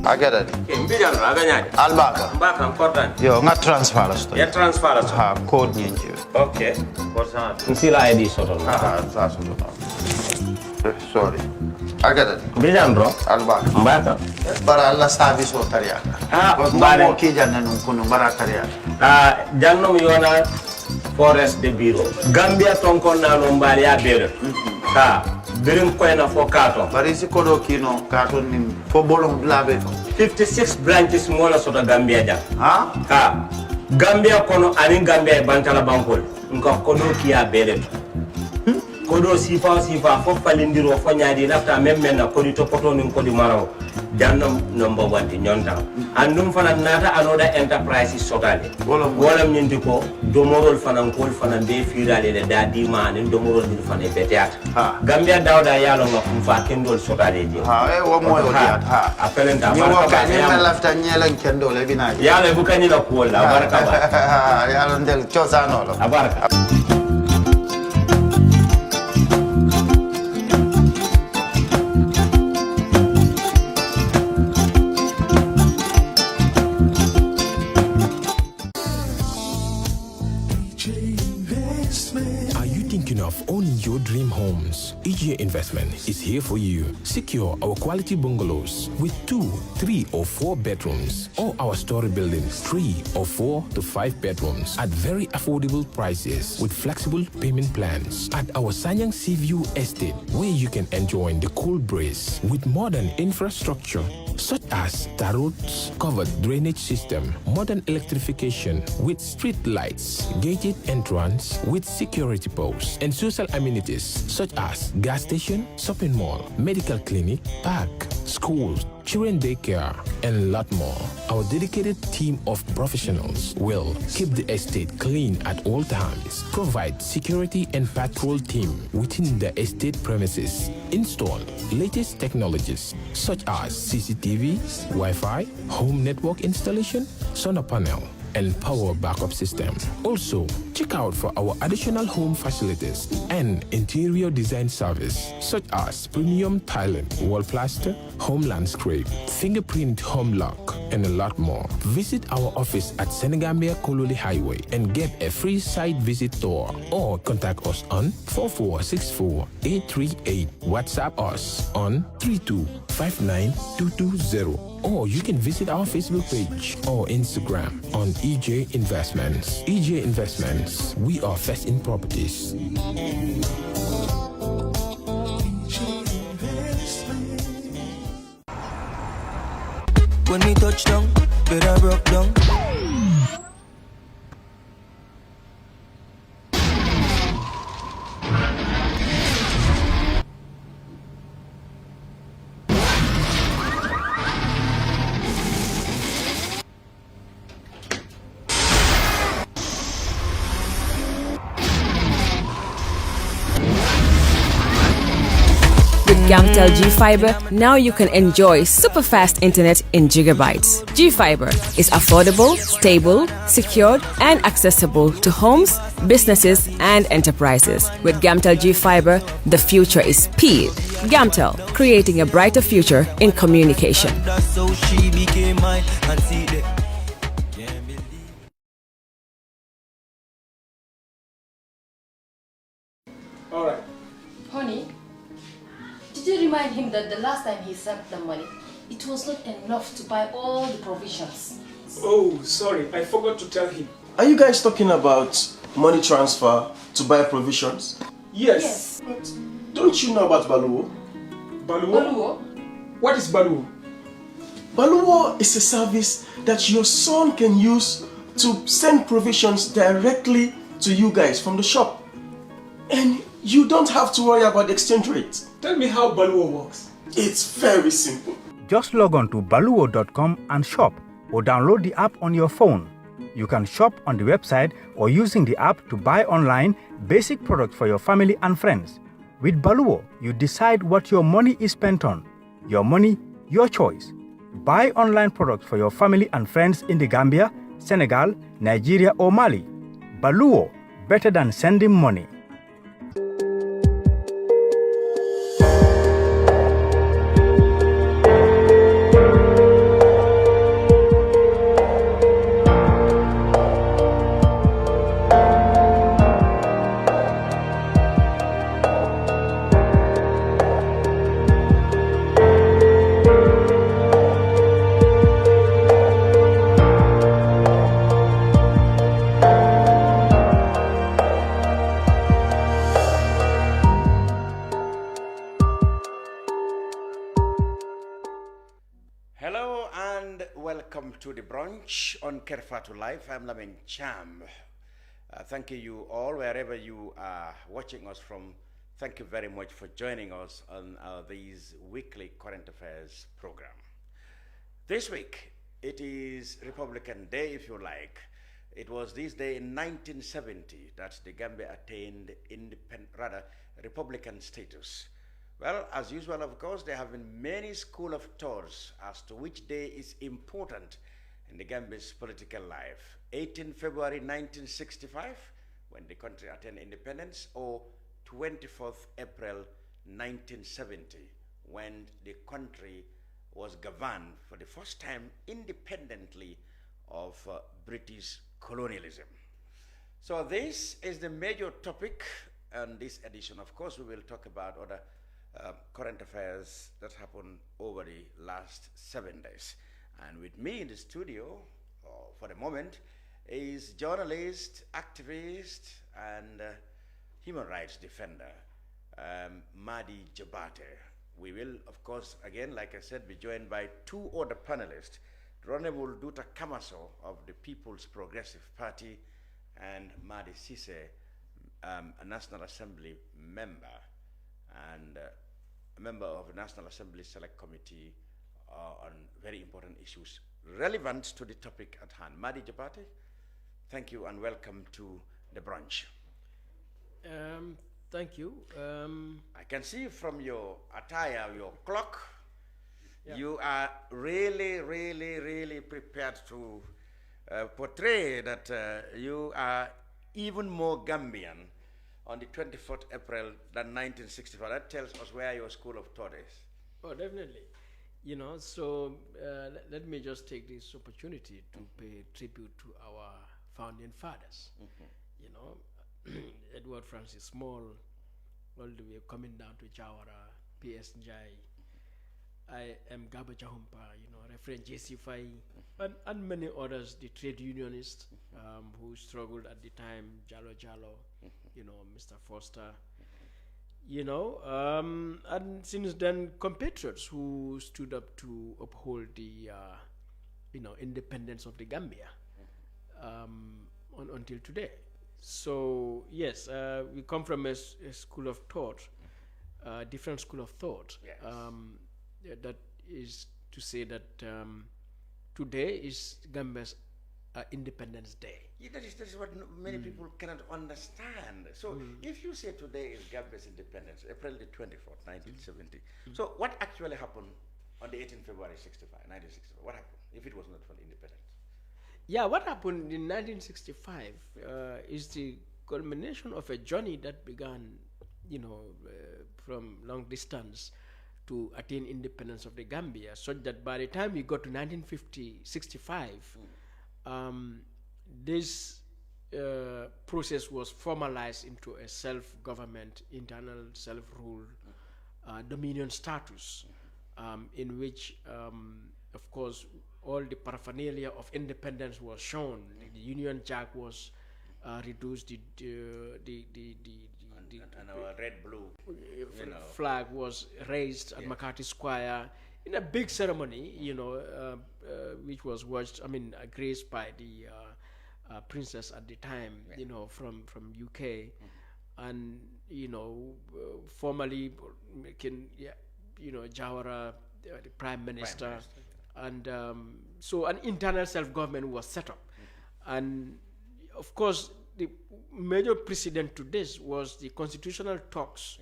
I get it. Mbijan aganya. Albaka. Mbaka important. Yo, nga transfer la sto. Ya transfer la. Ha, code nyingi. Okay. Kosa. Nsila ID soto. Sa soto. Sorry. I get it. Mbijan bro. Albaka. Mbaka. Bara alla service o tariya. Mbare ki janna nun kunu bara tariya. Jannom yona forest de bureau. Gambia tonkon na no mbali ya bere. Birim koyna fo kato. Bari si kodo kino kato nim fo bolong blabe to. 56 branches mola sota Gambia jang. Ha? Gambia kono ani Gambia bantala bankol. Nka kodo kiya bere. Kodo sifa fo falindiro fo nyaadi lafta memmen na kodi to poto nin kodi maraw. Jannam number 1 di nyonta. Andum fana nata anoda enterprise sotale. Wala nyindi ko domorol fana kol fana be firale de dadi ma ni domorol ni fana be teat. Gambia dawda yalo ma fa kendol sotale di. Wo moy o diat. Apelenta ni wo ka ni lafta nyelen kendol e bina. Yalo bu kanyi la ko la baraka ba. Yalo ndel chosano lo. Abaraka. Of owning your dream homes, EJ Investment is here for you. Secure our quality bungalows with 2, 3 or 4 bedrooms, or our story buildings 3 or 4 to 5 bedrooms at very affordable prices with flexible payment plans at our Sanyang Seaview Estate, where you can enjoy the cool breeze with modern infrastructure such as tar roads, covered drainage system, modern electrification with street lights, gated entrance with security posts, and social amenities such as gas station, shopping mall, medical clinic, park, schools, children daycare, and a lot more. Our dedicated team of professionals will keep the estate clean at all times, provide security and patrol team within the estate premises, install latest technologies such as CCTV, Wi-Fi, home network installation, solar panel, and power backup system. Also, check out for our additional home facilities and interior design service such as premium tiling, wall plaster, home landscape, fingerprint home lock, and a lot more. Visit our office at Senegambia Kololi Highway and get a free site visit tour, or contact us on 4464-838. WhatsApp us on 3259220. Or you can visit our Facebook page or Instagram on EJ Investments. EJ Investments, we are first in properties. When we touch down, better broke down. Gamtel G-Fiber, now you can enjoy super fast internet in gigabytes. G-Fiber is affordable, stable, secured, and accessible to homes, businesses, and enterprises. With Gamtel G-Fiber, the future is speed. Gamtel, creating a brighter future in communication. All right. Honey, did you remind him that the last time he sent the money, it was not enough to buy all the provisions? Oh, sorry, I forgot to tell him. Are you guys talking about money transfer to buy provisions? Yes. But don't you know about Baluo? Baluo? What is Baluo? Baluo is a service that your son can use to send provisions directly to you guys from the shop. And you don't have to worry about the exchange rate. Tell me how Baluo works. It's very simple. Just log on to baluo.com and shop, or download the app on your phone. You can shop on the website or using the app to buy online basic products for your family and friends. With Baluo, you decide what your money is spent on. Your money, your choice. Buy online products for your family and friends in the Gambia, Senegal, Nigeria, or Mali. Baluo, better than sending money. welcome to the brunch on Kerr Fatou Live. I'm Lamin Cham. Thank you all, wherever you are watching us from. Thank you very much for joining us on these weekly current affairs program. This week, it is Republican Day, if you like. It was this day in 1970 that the Gambia attained Republican status. Well, as usual, of course, there have been many school of thoughts as to which day is important in the Gambia's political life. 18 February 1965, when the country attained independence, or 24th April 1970, when the country was governed for the first time independently of British colonialism. So this is the major topic on this edition. Of course, we will talk about other current affairs that happened over the last 7 days. And with me in the studio, for the moment, is journalist, activist, and human rights defender, Madi. We will, of course, again, like I said, be joined by two other panelists, the Honorable Douta Kamaso of the People's Progressive Party, and Madi Ceesay, a National Assembly member, and a member of the National Assembly Select Committee on very important issues relevant to the topic at hand. Madi Jabate, thank you and welcome to the brunch. Thank you. I can see from your attire, your clock, you are really prepared to portray that you are even more Gambian on the 24th April than 1964. That tells us where your school of thought is. Oh, definitely. You know, so let me just take this opportunity to pay tribute to our founding fathers. You know, Edward Francis Small, all the way coming down to Jawara, P.S. Njai, I am Gaba Jahumpa, you know, Reverend J.C. Fai, and many others, the trade unionists who struggled at the time, Jalo, you know, Mr. Foster, you know, and since then, compatriots who stood up to uphold the, you know, independence of the Gambia until today. So, yes, we come from a school of thought, different school of thought. Yes. That is to say that today is Gambia's Independence Day. Yeah, that is what many people cannot understand. So if you say today is Gambia's independence, April the 24th, 1970, so what actually happened on the 18th February 1965? What happened if it was not for the independence? Yeah, what happened in 1965 is the culmination of a journey that began, you know, from long distance to attain independence of the Gambia, such that by the time we got to 1965, this process was formalized into a self-government, internal self-rule, dominion status, in which, of course, all the paraphernalia of independence was shown. The Union Jack was reduced. And our red-blue flag was raised at McCarthy Square in a big ceremony, you know, which was watched, I mean, graced by the princess at the time, you know, from UK, and, you know, formally, you know, Jawara, the Prime Minister, and so an internal self-government was set up. And, of course, the major precedent to this was the constitutional talks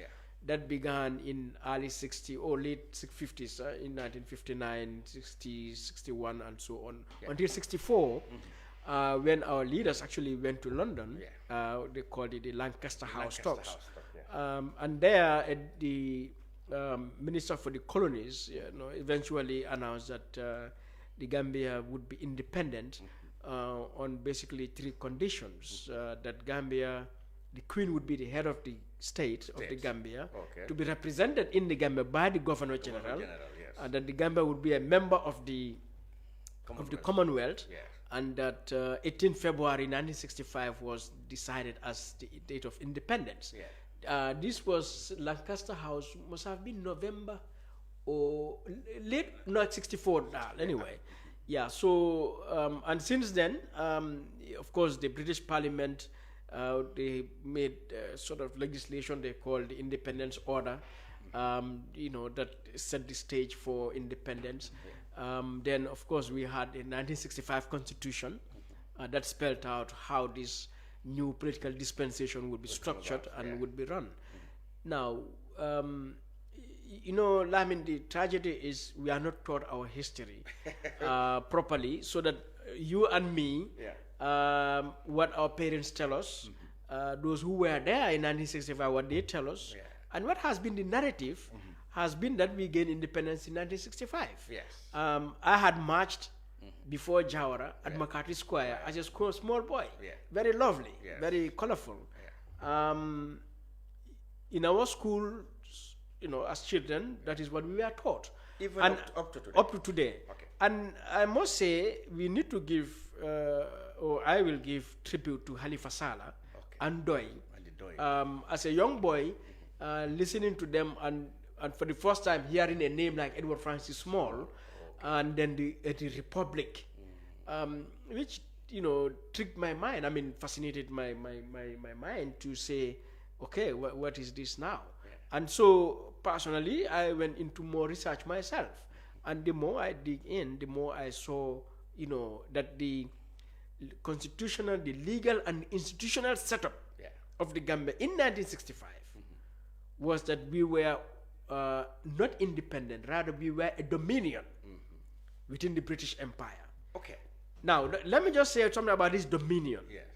that began in early 60s or late 50s, in 1959, 60, 61, and so on, until 64, when our leaders actually went to London. They called it the Lancaster House talks. And there, the Minister for the Colonies, you know, eventually announced that the Gambia would be independent on basically three conditions. That Gambia, the Queen would be the head of the state of the Gambia, to be represented in the Gambia by the Governor General, and that the Gambia would be a member of the Commonwealth, and that 18 February 1965 was decided as the date of independence. This was Lancaster House, must have been November or late, not 64 anyway. Yeah, so, and since then, of course, the British Parliament, they made sort of legislation they called the Independence Order, that set the stage for independence. Then, of course, we had the 1965 Constitution that spelled out how this new political dispensation would be structured and would be run. Now, Lamin, the tragedy is we are not taught our history properly, so that you and me, what our parents tell us, those who were there in 1965, what they tell us, and what has been the narrative has been that we gained independence in 1965. Yes. I had marched before Jawara at McCarthy Square as a small boy, very lovely, very colorful. In our school, as children, that is what we were taught. Even and up to today? Up to today. Okay. And I must say, we need to give, or I will give tribute to Halifa Sallah and Doi. As a young boy, listening to them and for the first time hearing a name like Edward Francis Small, and then the Republic, which, tricked my mind. I mean, fascinated my mind to say, okay, what is this now? And so, personally, I went into more research myself. And the more I dig in, the more I saw, that the constitutional, the legal and institutional setup of the Gambia in 1965 was that we were not independent, rather we were a dominion within the British Empire. Okay. Now, let me just say something about this dominion. Yes.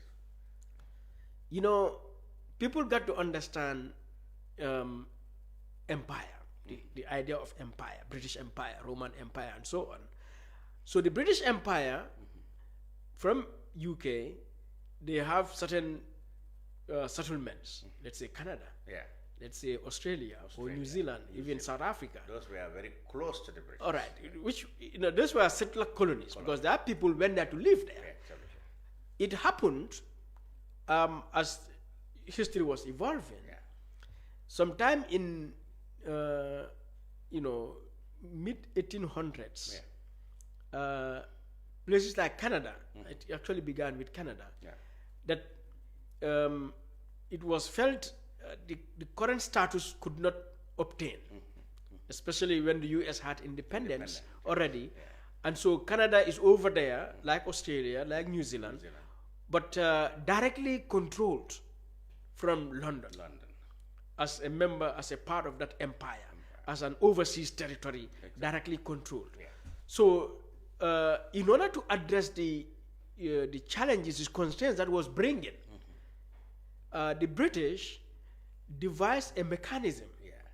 People got to understand empire, the idea of empire, British Empire, Roman Empire, and so on. So the British Empire, from UK, they have certain settlements, let's say Canada, let's say Australia, or New Zealand, even South Africa. Those were very close to the British. All right, which, those were settler colonies, because there are people went there to live there. It happened as history was evolving. Sometime in, mid-1800s, places like Canada, it actually began with Canada, that it was felt the current status could not obtain, especially when the US had independence already. And so Canada is over there, like Australia, like New Zealand, but directly controlled from London. As a member, as a part of that empire, as an overseas territory, directly controlled. So, in order to address the challenges, the constraints that was bringing, the British devised a mechanism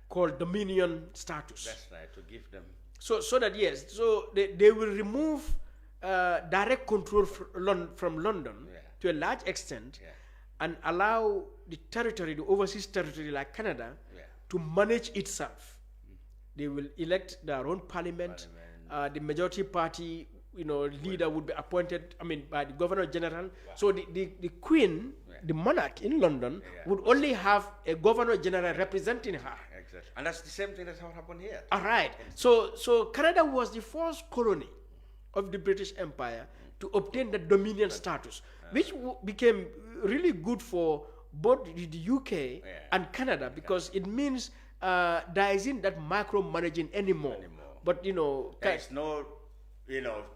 called dominion status. That's right, to give them. So that so they will remove direct control from London to a large extent, and allow the territory, the overseas territory like Canada, to manage itself. They will elect their own parliament. The majority party, leader would be appointed, by the Governor General. So the Queen, the monarch in London, would only have a Governor General representing her. Exactly. And that's the same thing that's what happened here. All right. So Canada was the first colony of the British Empire to obtain the dominion status, which became really good for both the UK and Canada, because it means there isn't that micromanaging anymore. But there's no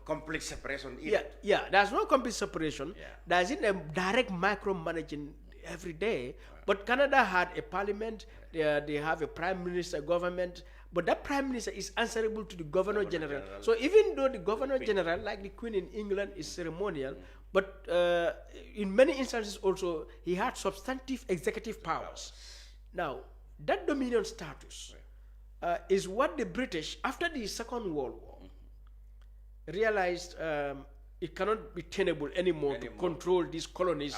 complete separation either. There's no complete separation. There isn't a direct micromanaging every day. But Canada had a parliament. They have a prime minister, government. But that prime minister is answerable to the Governor General. So even though the Governor General, like the Queen in England, is ceremonial, but in many instances also, he had substantive executive powers. Now, that dominion status is what the British, after the Second World War, realized it cannot be tenable anymore to control these colonies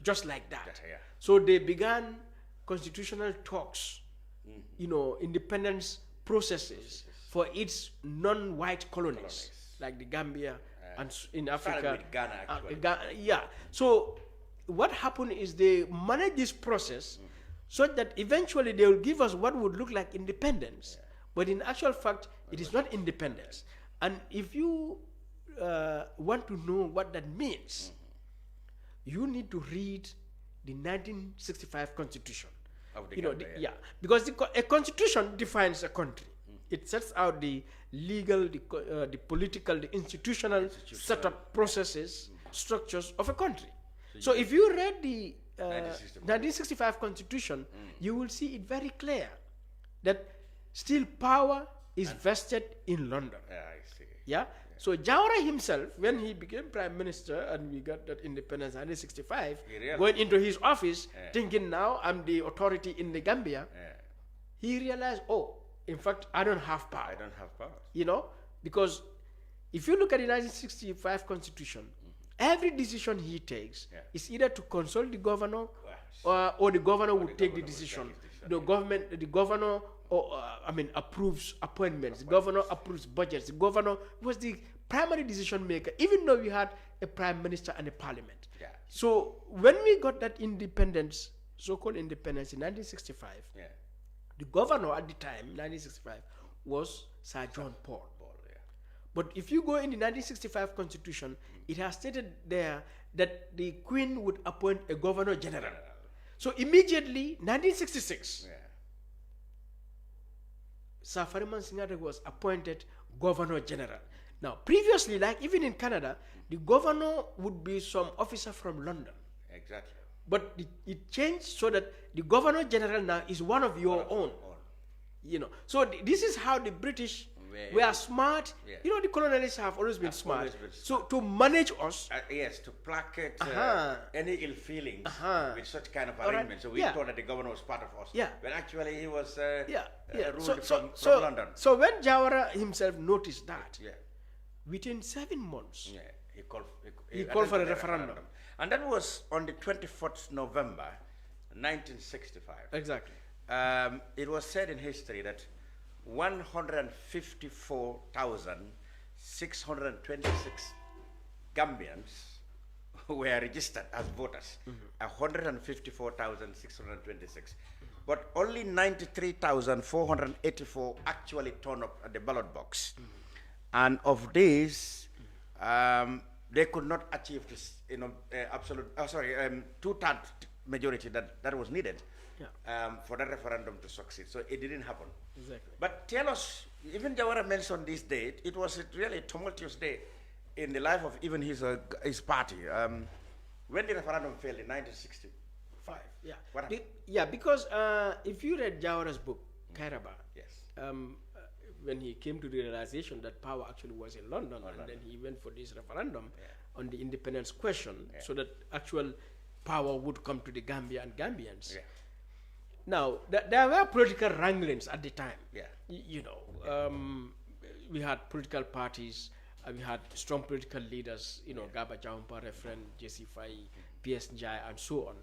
just like that. So they began constitutional talks, independence processes for its non-white colonies, like the Gambia and in Africa. With Ghana, actually. So what happened is they managed this process so that eventually they will give us what would look like independence, but in actual fact, it is not independence. And if you want to know what that means, you need to read the 1965 Constitution. Of the You know, Gambia, because a constitution defines a country. It sets out the legal, the political, the institutional setup processes, structures of a country. So if you read the 1965 Constitution, you will see it very clear that still power is vested in London. I see. Yeah. So Jawara himself, when he became prime minister and we got that independence in 1965, going into his office thinking now I'm the authority in the Gambia, he realized, oh, in fact, I don't have power. I don't have power. You know, because if you look at the 1965 Constitution, every decision he takes is either to consult the governor or the governor would take the decision. The governor approves appointments. The governor approves budgets. The governor was the primary decision maker, even though we had a prime minister and a parliament. So when we got that independence, so-called independence in 1965, the governor at the time, 1965, was Sir John Paul. But if you go in the 1965 Constitution, it has stated there that the Queen would appoint a Governor General. So immediately, 1966, Sir Fariman Singate was appointed Governor General. Now, previously, like even in Canada, the governor would be some officer from London. Exactly. But it changed so that the Governor General now is one of your own. You know, so this is how the British were smart. You know, the colonialists have always been smart. So to manage us, yes, to placate any ill feelings with such kind of arrangement. So we thought that the governor was part of us. When actually he was ruled from London. So when Jawara himself noticed that, within 7 months, he called for a referendum. And that was on the 24th November, 1965. Exactly. It was said in history that 154,626 Gambians were registered as voters. 154,626. But only 93,484 actually turned up at the ballot box. And of these, they could not achieve this, two-thirds majority that was needed for the referendum to succeed. So it didn't happen. Exactly. But tell us, even Jawara mentioned this date, it was really a tumultuous day in the life of even his party. When the referendum failed in 1965. What happened? Because if you read Jawara's book, Kairaba, when he came to the realization that power actually was in London, and then he went for this referendum on the independence question, so that actual power would come to the Gambia and Gambians. Now, there were political wranglings at the time. We had political parties, we had strong political leaders, Gaba Jaumpa, Referent, Jesse Fai, PS Njai, and so on.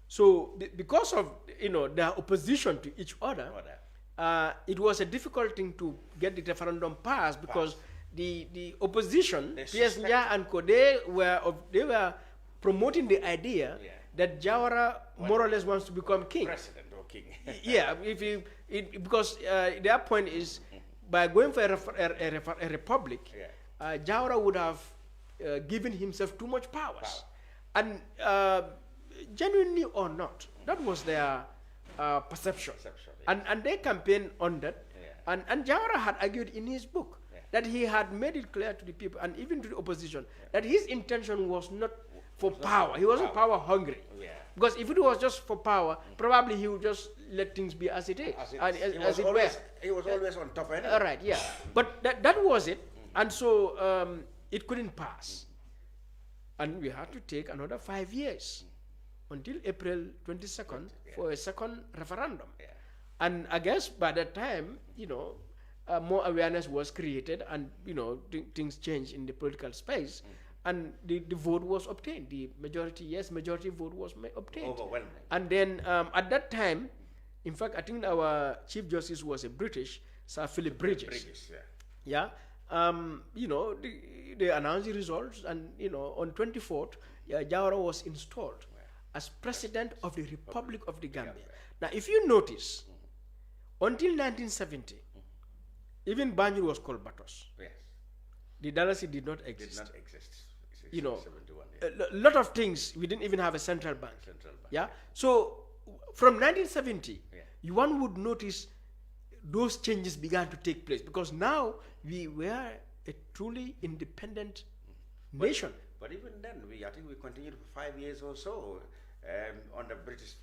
So, because of, their opposition to each other, it was a difficult thing to get the referendum passed because the opposition, PS Njai and Co, they were promoting the idea that Jawara more or less wants to become king. President or king. Because their point is by going for a republic, Jawara would have given himself too much powers. And genuinely or not, that was their perception. And they campaigned on that. And Jawara had argued in his book that he had made it clear to the people and even to the opposition that his intention was not for power. He wasn't power hungry. Because if it was just for power, probably he would just let things be as it is. He was always on top anyway. All right, But that was it. And so it couldn't pass. And we had to take another 5 years until April 22nd for a second referendum. And I guess by that time, more awareness was created and, things changed in the political space. And the vote was obtained. The majority vote was obtained. Overwhelming. And then at that time, in fact, I think our Chief Justice was a British, Sir Philip Bridges. They announced the results, and on 24th, Jawara was installed as President of the Republic of the Gambia. Now, if you notice, until 1970, even Banjul was called Batos. The dynasty did not exist. Did not exist. You know, 71, a lot of things, we didn't even have a central bank. Yeah. So from 1970, one would notice those changes began to take place because now we were a truly independent nation. But even then, I think we continued for 5 years or so on the British.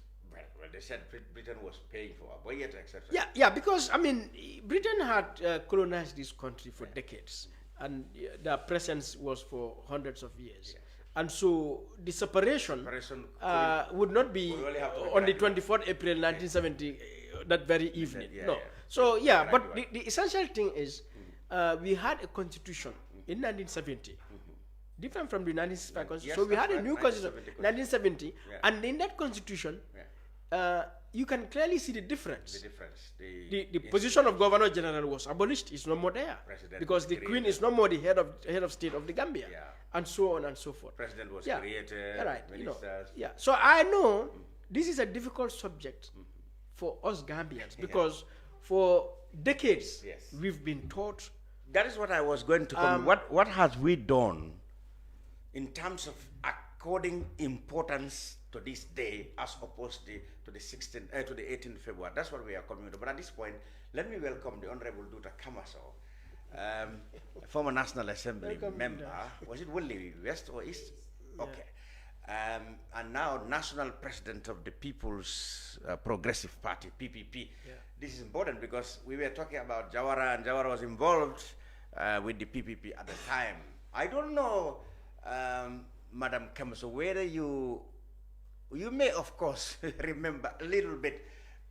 Well, they said Britain was paying for our voyage, etc. Yeah, because I mean, Britain had colonized this country for decades, and their presence was for hundreds of years. And so the separation would not be on the 24th April 1970, that very evening. No. So but the essential thing is we had a constitution in 1970. Different from the 1965 constitution. So we had a new constitution in 1970, and in that constitution, you can clearly see the difference. The position of Governor General was abolished. It's no more there because the Queen is no more the head of state of the Gambia, and so on and so forth. President was created. Right. Ministers. So I know this is a difficult subject for us Gambians because for decades we've been taught. That is what I was going to come. What has we done in terms of according importance to this day as opposed to the 18th February? That's what we are coming to. But at this point, let me welcome the Honorable Douta Kamaso, a former National Assembly member. Was it Woodley West or East? Okay. And now National President of the People's Progressive Party, PPP. This is important because we were talking about Jawara, and Jawara was involved with the PPP at the time. I don't know, Madam Kamaso, whether you may, of course, remember a little bit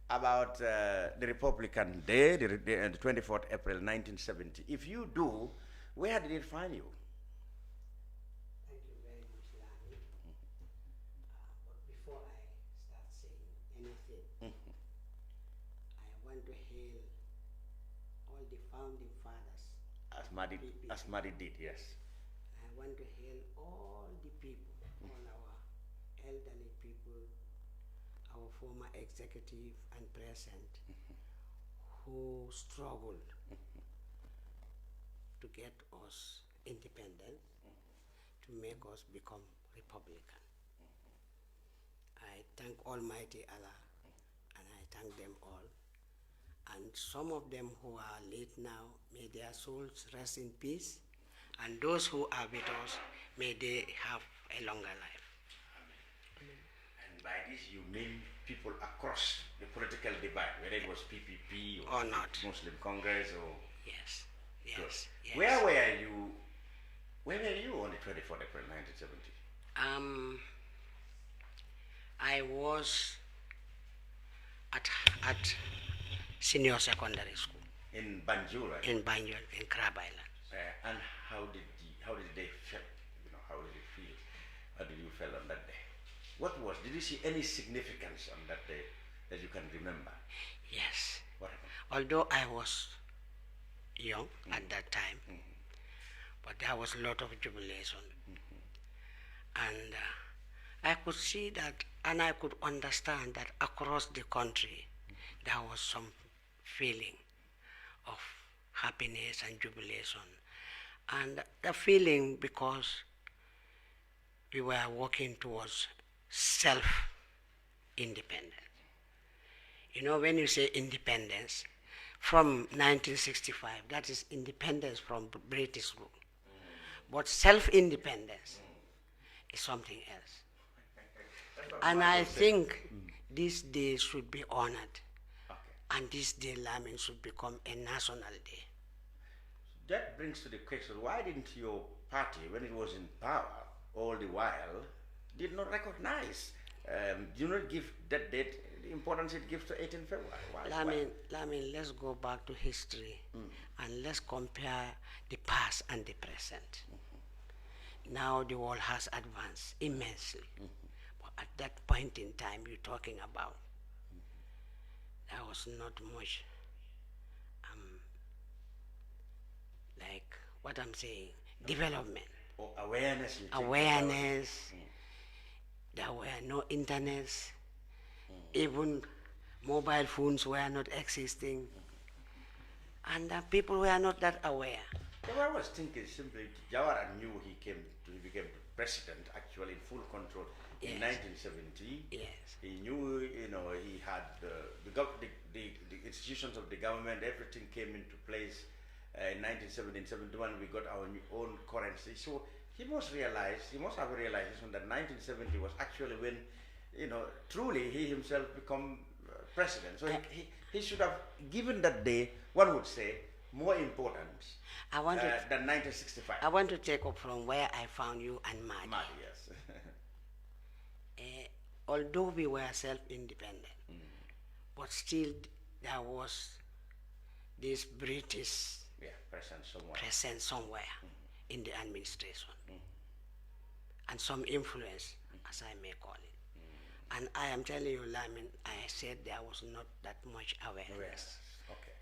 about the Republican Day, the 24th April 1970. If you do, where did it find you? Thank you very much, Lani. But before I start saying anything, I want to hail all the founding fathers. As Madi did, yes. I want to hail all the people, all our elderly people, our former executive and present, who struggled to get us independent, to make us become Republican. I thank Almighty Allah, and I thank them all. And some of them who are late now, may their souls rest in peace. And those who are with us, may they have a longer life. Amen. And by this you mean people across the political divide, whether it was PPP or not, Muslim Congress or... Yes. Where were you on the 24th April 1970? I was at senior secondary school. In Banjul, right? In Banjul, in Crab Island. And how did they feel? How did it feel? How did you feel on that day? Did you see any significance on that day that you can remember? Yes. What happened? Although I was young at that time, but there was a lot of jubilation. And I could see that, and I could understand that across the country, there was some feeling of happiness and jubilation. And the feeling because we were working towards self-independence. When you say independence, from 1965, that is independence from British rule. But self-independence is something else. And I think this day should be honored. And this day, Lamin, should become a national day. That brings to the question, why didn't your party, when it was in power all the while, did not recognize, do not give that date the importance it gives to 18th February? Lamin, let's go back to history and let's compare the past and the present. Now the world has advanced immensely. But at that point in time you're talking about, there was not much, like what I'm saying, development. Or awareness. Awareness. There were no internets. Even mobile phones were not existing. And people were not that aware. I was thinking simply, Jawara knew he became president actually in full control in 1970. Yes. He knew, he had the institutions of the government, everything came into place. In 1970 and 71, we got our own currency. So he must have realized that 1970 was actually when, truly he himself become president. So he should have given that day, one would say, more importance than 1965. I want to take up from where I found you and Madi. Madi, yes. Although we were self-independent, but still there was this British presence somewhere in the administration, and some influence, as I may call it. And I am telling you, Lamin, I said there was not that much awareness. Okay.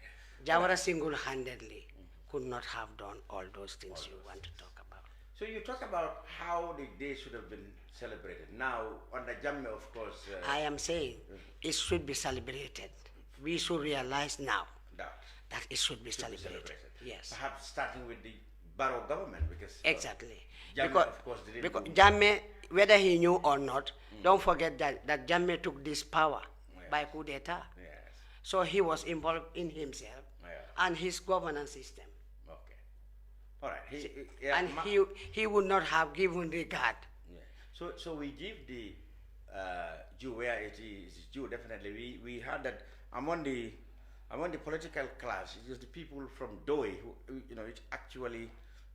Jawara single-handedly could not have done all those things you want to talk about. So you talk about how the day should have been celebrated. Now, on the Jammeh, of course... I am saying it should be celebrated. We should realize now that it should be celebrated. Yes. Perhaps starting with the Barrow government, because... Exactly. Jammeh, of course, because Jammeh, whether he knew or not, don't forget that Jammeh took this power by coup d'etat. Yes. So he was involved in himself and his governance system. Okay. All right. And he would not have given regard. Yeah. So we give the due where it is due. Definitely, we heard that among the political class, it is the people from Douta who which actually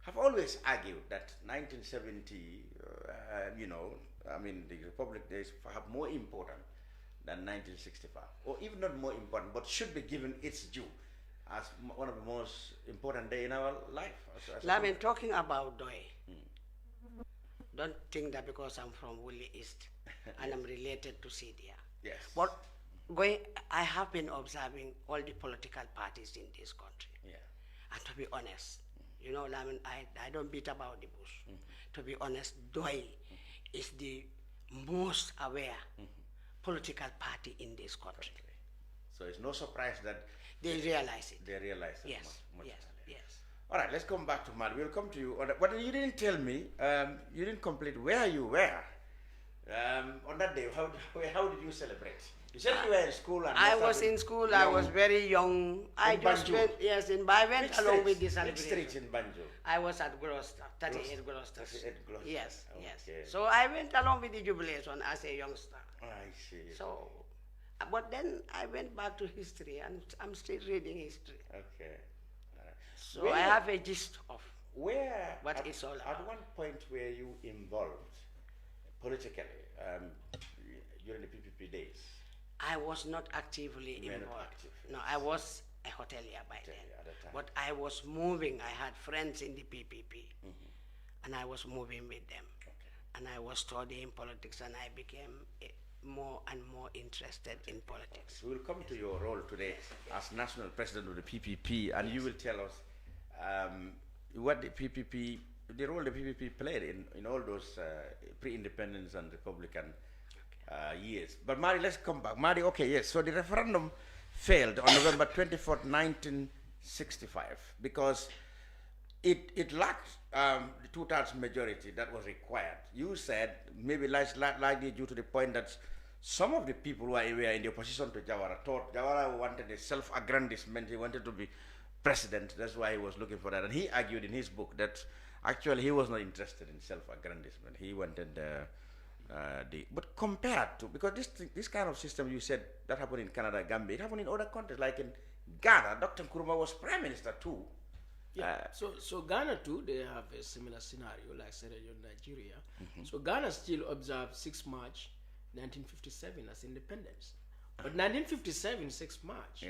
have always argued that 1970, the Republic Day is perhaps more important than 1965, or even not more important, but should be given its due as one of the most important days in our life. I mean, talking about Douta, don't think that because I'm from Woolly East and I'm related to Ceesay. Yes. But I have been observing all the political parties in this country. Yeah. And to be honest, I don't beat about the bush. To be honest, Douta is the most aware political party in this country. So it's no surprise that they realize it. They realize it. Yes. Much Yes. earlier. Yes. All right, let's come back to Madi. We'll come to you. But you didn't tell me, you didn't complete where you were on that day. How did you celebrate? You said you were in school. And I was in school. I was very young. I went along with the celebration. Which street in Banjo? I was at Gloucester, 38 Gloucester. 38 Gloucester. Yes, Okay. yes. So I went along with the jubilation as a youngster. I see. So, but then I went back to history, and I'm still reading history. Okay. So I have a gist of where what it's all about. At one point were you involved politically during the PPP days? I was not actively involved. Not active, yes. No, I was a hotelier by then. At the time. But I was moving. I had friends in the PPP, and I was moving with them. Okay. And I was studying politics, and I became more and more interested in politics. We will come to your role today as national president of the PPP, and you will tell us what the role the PPP played in all those pre-independence and Republican years. But Madi, let's come back. Madi, okay, yes. So the referendum failed on November 24th, 1965, because it lacked the two-thirds majority that was required. You said maybe likely due to the point that some of the people who were in the opposition to Jawara thought Jawara wanted a self-aggrandizement. He wanted to be president. That's why he was looking for that. And he argued in his book that actually he was not interested in self-aggrandizement. He wanted but compared to, because this kind of system you said that happened in Canada, Gambia, it happened in other countries, like in Ghana. Dr. Nkrumah was prime minister too. Yeah. So Ghana too, they have a similar scenario like Sere in Nigeria. So Ghana still observed 6 March 1957 as independence. But 1957, 6 March,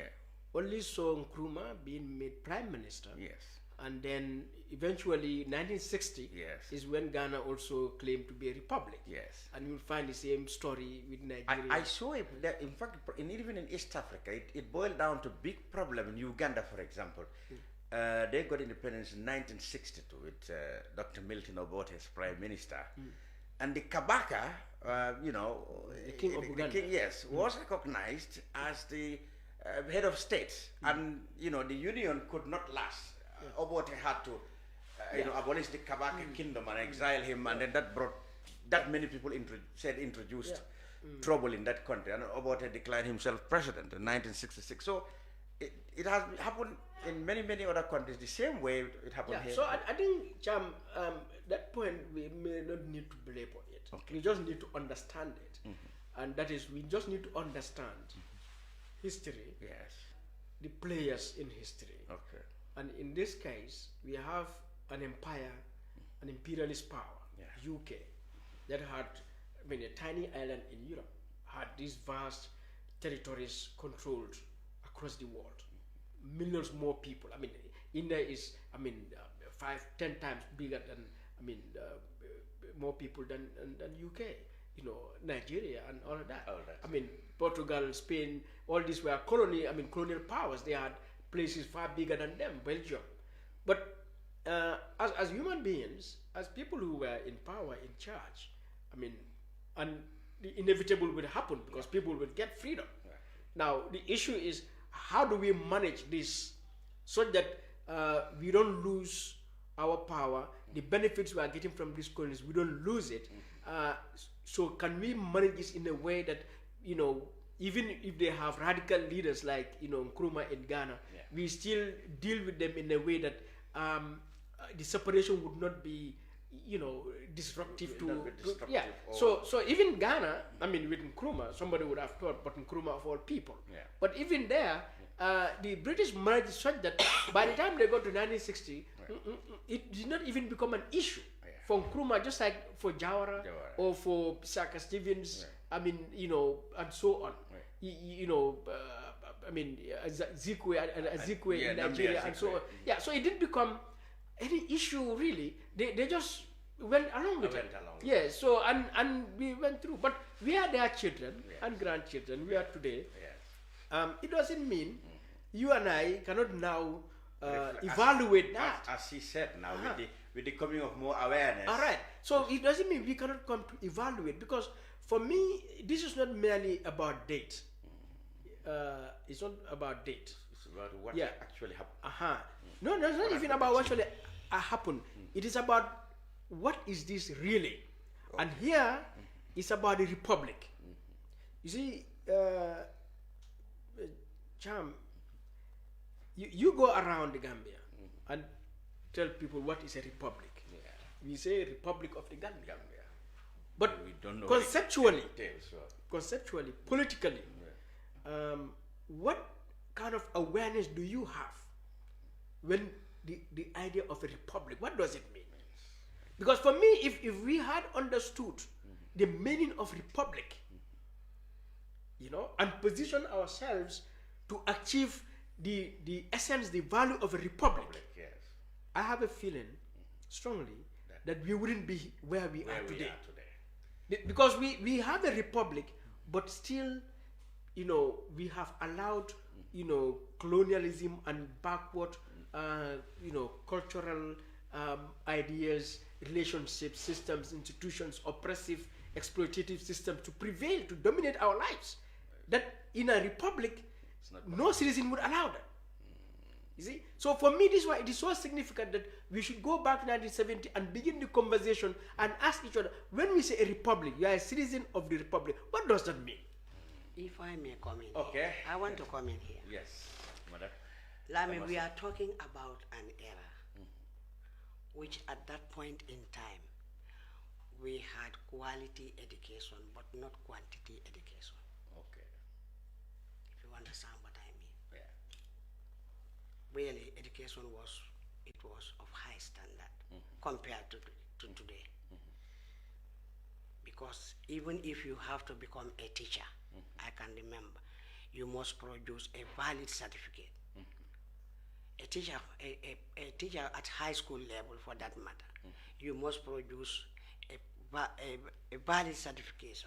only saw Nkrumah being made prime minister. Yes. And then eventually 1960 is when Ghana also claimed to be a republic. Yes. And you'll find the same story with Nigeria. I saw it, in fact, even in East Africa, it boiled down to big problem in Uganda, for example. They got independence in 1962 with Dr. Milton Obote as prime minister. And the Kabaka, the king of Uganda, was recognized as the head of state. And, the union could not last Obote had to abolish the Kabaka kingdom and exile him, and then that brought that many people introduced trouble in that country, and Obote declared himself president in 1966. So it has happened in many other countries the same way it happened here. So I think, Cham, that point we may not need to belabor it. Okay. We just need to understand it, and that is, we just need to understand history. Yes. The players in history. Okay. And in this case, we have an empire, an imperialist power, UK, that had, I mean, a tiny island in Europe, had these vast territories controlled across the world. Millions more people. I mean, India is, 5-10 times bigger than, more people than UK. Nigeria and all of that. I mean, Portugal, Spain, all these were colonial powers. They had places far bigger than them, Belgium. But as human beings, as people who were in power, in charge, and the inevitable will happen because people will get freedom. Now, the issue is, how do we manage this so that we don't lose our power, the benefits we are getting from these colonies, we don't lose it. So can we manage this in a way that, even if they have radical leaders like, Nkrumah in Ghana, we still deal with them in a way that the separation would not be, disruptive So even Ghana, with Nkrumah, somebody would have thought, but Nkrumah of all people. But even there, the British managed such that by the time they got to 1960, it did not even become an issue for Nkrumah, just like for Jawara or for Saka Stevens, and so on. Zikwe in Nigeria and so on. So it didn't become any issue really. They just went along with it. So and we went through. But we are their children and grandchildren. We are today. It doesn't mean you and I cannot now evaluate that. As he said now, with the coming of more awareness. All right. So it doesn't mean we cannot come to evaluate, because for me, this is not merely about date. It's not about date. It's about what actually happened. No, it's not even about what actually happened. It is about what is this really. And here, it's about the republic. You see, Cham, you go around the Gambia and tell people what is a republic. We say Republic of the Gambia. But we don't know conceptually, politically, what kind of awareness do you have when the idea of a republic, what does it mean? Because for me, if we had understood the meaning of republic, and position ourselves to achieve the essence, the value of a republic, I have a feeling strongly that we wouldn't be where we are today. Because we have a republic, but still, we have allowed, colonialism and backward, cultural ideas, relationships, systems, institutions, oppressive, exploitative systems to prevail, to dominate our lives. That in a republic, no citizen would allow that. You see? So for me, this is why it is so significant that we should go back to 1970 and begin the conversation and ask each other, when we say a republic, you are a citizen of the republic, what does that mean? If I may come in here, I want to come in here. Yes, Madam. Lami, we are talking about an era which at that point in time, we had quality education, but not quantity education. Okay. If you understand what I mean. Really, education was of high standard compared to today. Because even if you have to become a teacher, I can remember, you must produce a valid certificate. A teacher at high school level, for that matter, you must produce a valid certificate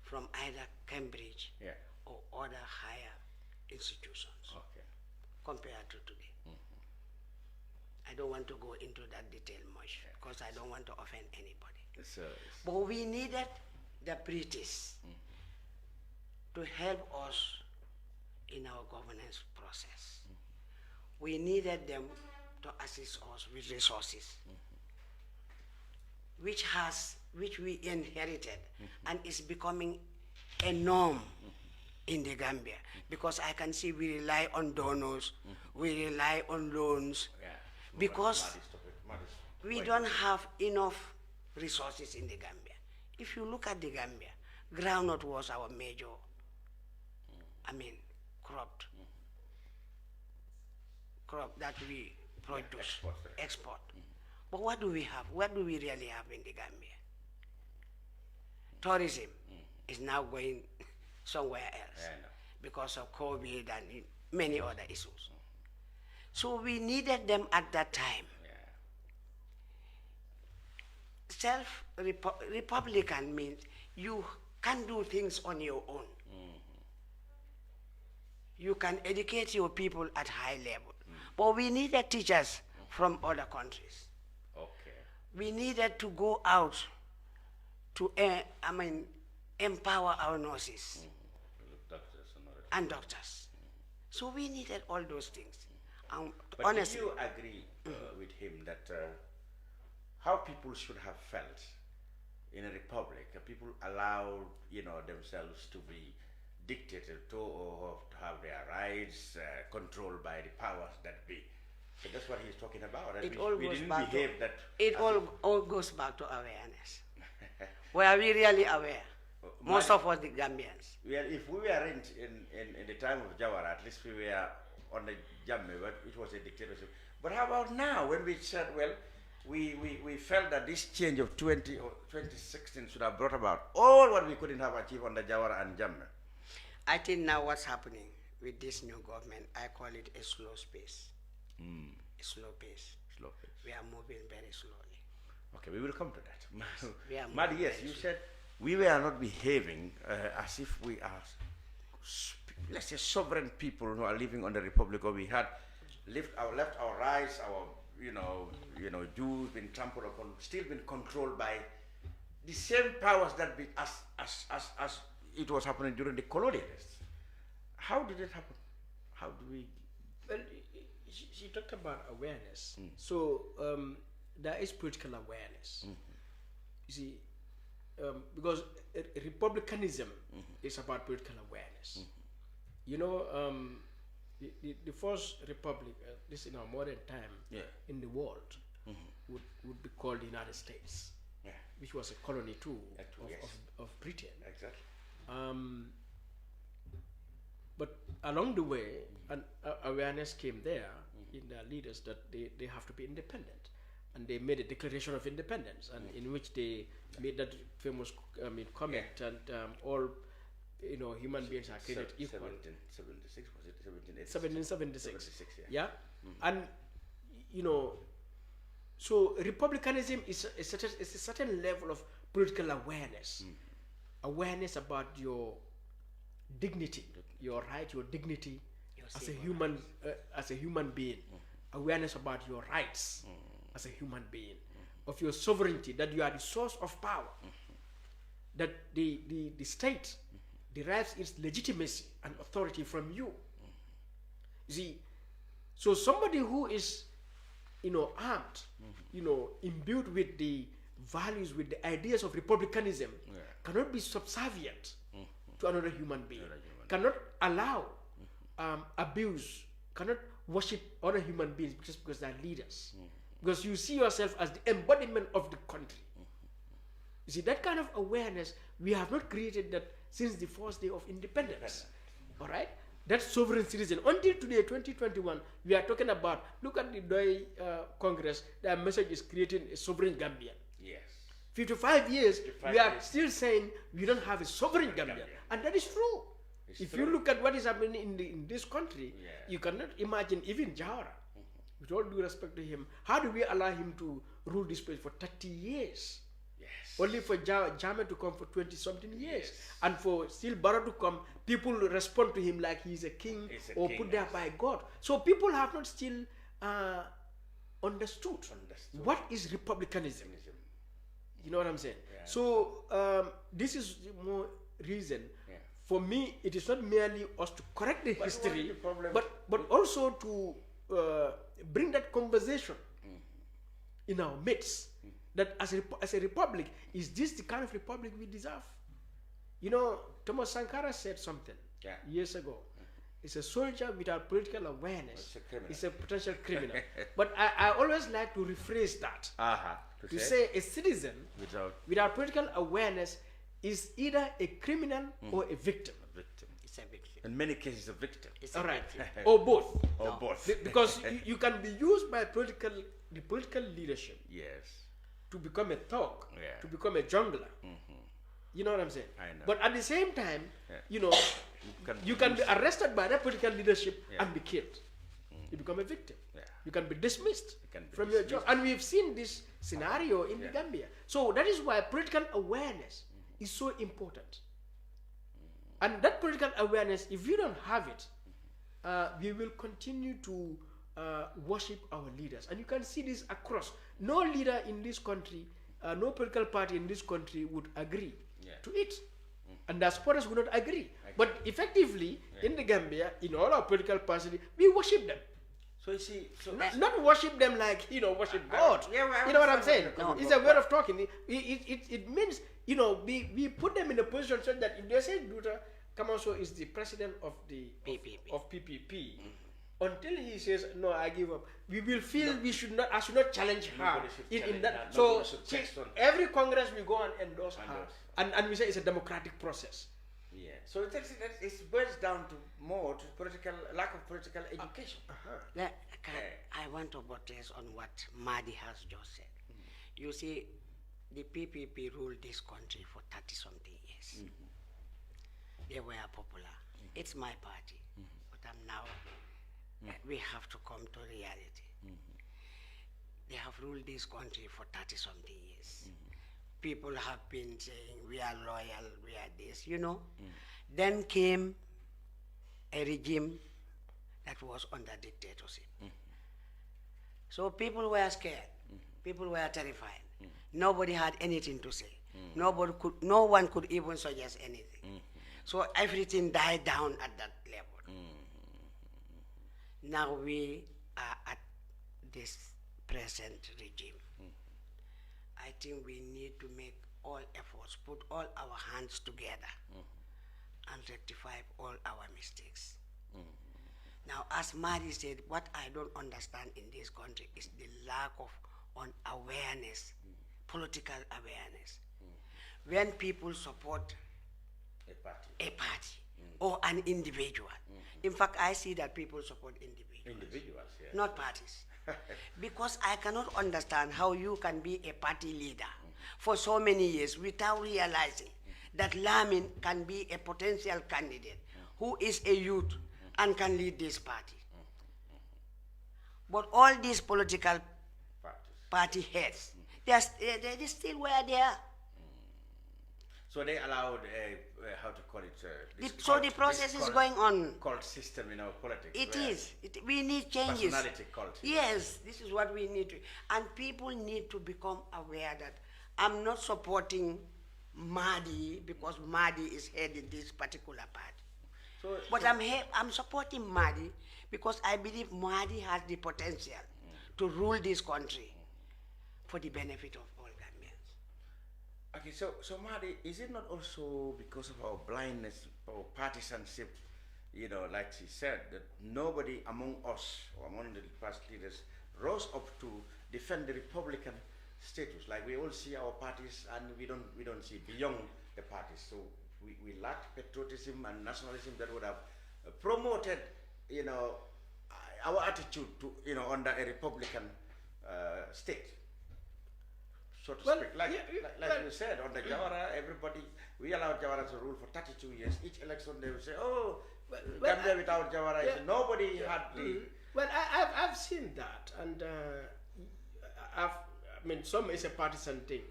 from either Cambridge or other higher institutions. Compared to today. I don't want to go into that detail much because I don't want to offend anybody. But we needed the British to help us in our governance process. we needed them to assist us with resources, which we inherited and is becoming a norm in the Gambia, because I can see we rely on donors, we rely on loans, because we don't have enough resources in the Gambia. If you look at the Gambia, groundnut was our major, crop that we produce, export. But what do we have? What do we really have in the Gambia? Tourism is now going somewhere else because of COVID and many other issues. So we needed them at that time. Self-Republican means you can do things on your own. You can educate your people at high level. But we needed teachers from other countries. We needed to go out to empower our nurses and doctors. So we needed all those things. But honestly, do you agree with him that how people should have felt in a republic? People allow themselves to be dictated to or to have their rights controlled by the powers that be. So that's what he's talking about. And it all goes back to awareness. Were we really aware? Most of us, the Gambians. Well, if we were in the time of Jawara, at least we were on the Jammeh, which was a dictatorship. But how about now, when we said, well, we felt that this change of 2016 should have brought about all what we couldn't have achieved under Jawara and Jammeh? I think now what's happening with this new government, I call it a slow pace. A slow pace. Slow pace. We are moving very slowly. Okay, we will come to that. Madi, yes, you said we were not behaving as if we are, let's say, sovereign people who are living on the republic, or we had left our rights, our Jews been trampled upon, still been controlled by the same powers that be as it was happening during the colonialists. How did it happen? How do we? Well, she talked about awareness. So there is political awareness. You see, because republicanism is about political awareness. The first republic, this in our modern time, in the world, would be called the United States, which was a colony too of Britain. Exactly. But along the way, an awareness came there in their leaders that they have to be independent. And they made a declaration of independence, and in which they made that famous comment, and all human beings are created equal. 1776, was it 1776? 76, yeah. And so republicanism is a certain level of political awareness, awareness about your dignity, your right, your dignity as a human being, awareness about your rights as a human being, of your sovereignty, that you are the source of power, that the state derives its legitimacy and authority from you. You see, so somebody who is, armed, imbued with the values, with the ideas of republicanism, cannot be subservient to another human being, cannot allow abuse, cannot worship other human beings just because they are leaders. Because you see yourself as the embodiment of the country. You see, that kind of awareness, we have not created that since the first day of independence. All right? That sovereign citizen. Until today, 2021, we are talking about, look at the Doi Congress, their message is creating a sovereign Gambian. Yes. 55 years, we are still saying we don't have a sovereign Gambian. And that is true. If you look at what is happening in this country, you cannot imagine even Jawara. With all due respect to him, how do we allow him to rule this place for 30 years? Yes. Only for Jammeh to come for 20-something years. And for still Barrow to come, people respond to him like he's a king put there by God. So people have not still understood what is republicanism. You know what I'm saying? Yeah. So this is more reason. For me, it is not merely us to correct the history, but also to bring that conversation in our midst, that as a republic, is this the kind of republic we deserve? You know, Thomas Sankara said something years ago. It's a soldier without political awareness. It's a potential criminal. But I always like to rephrase that. To say a citizen without political awareness is either a criminal or a victim. It's a victim. In many cases, a victim. It's All a right. victim. Or both. Or both. Because you can be used by the political leadership to become a thug, to become a jungler. You know what I'm saying? I know. But at the same time, you know, you can be arrested by that political leadership and be killed. You become a victim. You can be dismissed from your job. And we've seen this scenario in the Gambia. So that is why political awareness is so important. And that political awareness, if you don't have it, we will continue to worship our leaders. And you can see this across. No leader in this country, no political party in this country would agree to it. And Diasporas would not agree. But effectively, in the Gambia, in all our political parties, we worship them. So you see, not worship them like, you know, worship God. You know what I'm saying? It's a way of talking. It means, you know, we put them in a position so that if they say Douta Kamaso is the president of the PPP, until he says no, I give up, we will feel I should not challenge her in that. So every Congress we go and endorse her, and we say it's a democratic process. Yeah. So it boils down to more to lack of political education. I want to buttress on what Madi has just said. You see, the PPP ruled this country for 30-something years. They were popular. It's my party, but I'm now. We have to come to reality. They have ruled this country for 30-something years. People have been saying, we are loyal, we are this, you know. Then came a regime that was under dictatorship. So people were scared. People were terrified. Nobody had anything to say. No one could even suggest anything. So everything died down at that level. Now we are at this present regime. I think we need to make all efforts, put all our hands together and rectify all our mistakes. Now, as Madi said, what I don't understand in this country is the lack of awareness, political awareness. When people support a party or an individual, in fact, I see that people support individuals, not parties. Because I cannot understand how you can be a party leader for so many years without realizing that Lamin can be a potential candidate who is a youth and can lead this party. But all these political party heads, they still were there. So they allowed how to call it? So the process is going on. Cult system in our politics. It is. We need changes. Personality cult. Yes, this is what we need to. And people need to become aware that I'm not supporting Madi because Madi is heading this particular party. But I'm supporting Madi because I believe Madi has the potential to rule this country for the benefit of all Gambians. Okay, so Madi, is it not also because of our blindness or partisanship, you know, like she said, that nobody among us or among the past leaders rose up to defend the Republican status? Like we all see our parties and we don't see beyond the parties. So we lack patriotism and nationalism that would have promoted, you know, our attitude to, you know, under a Republican state. So to speak, like you said, under Jawara, we allowed Jawara to rule for 32 years. Each election they would say, oh, Gambia without Jawara, nobody had the... Well, I've seen that, and I mean, some is a partisan thing.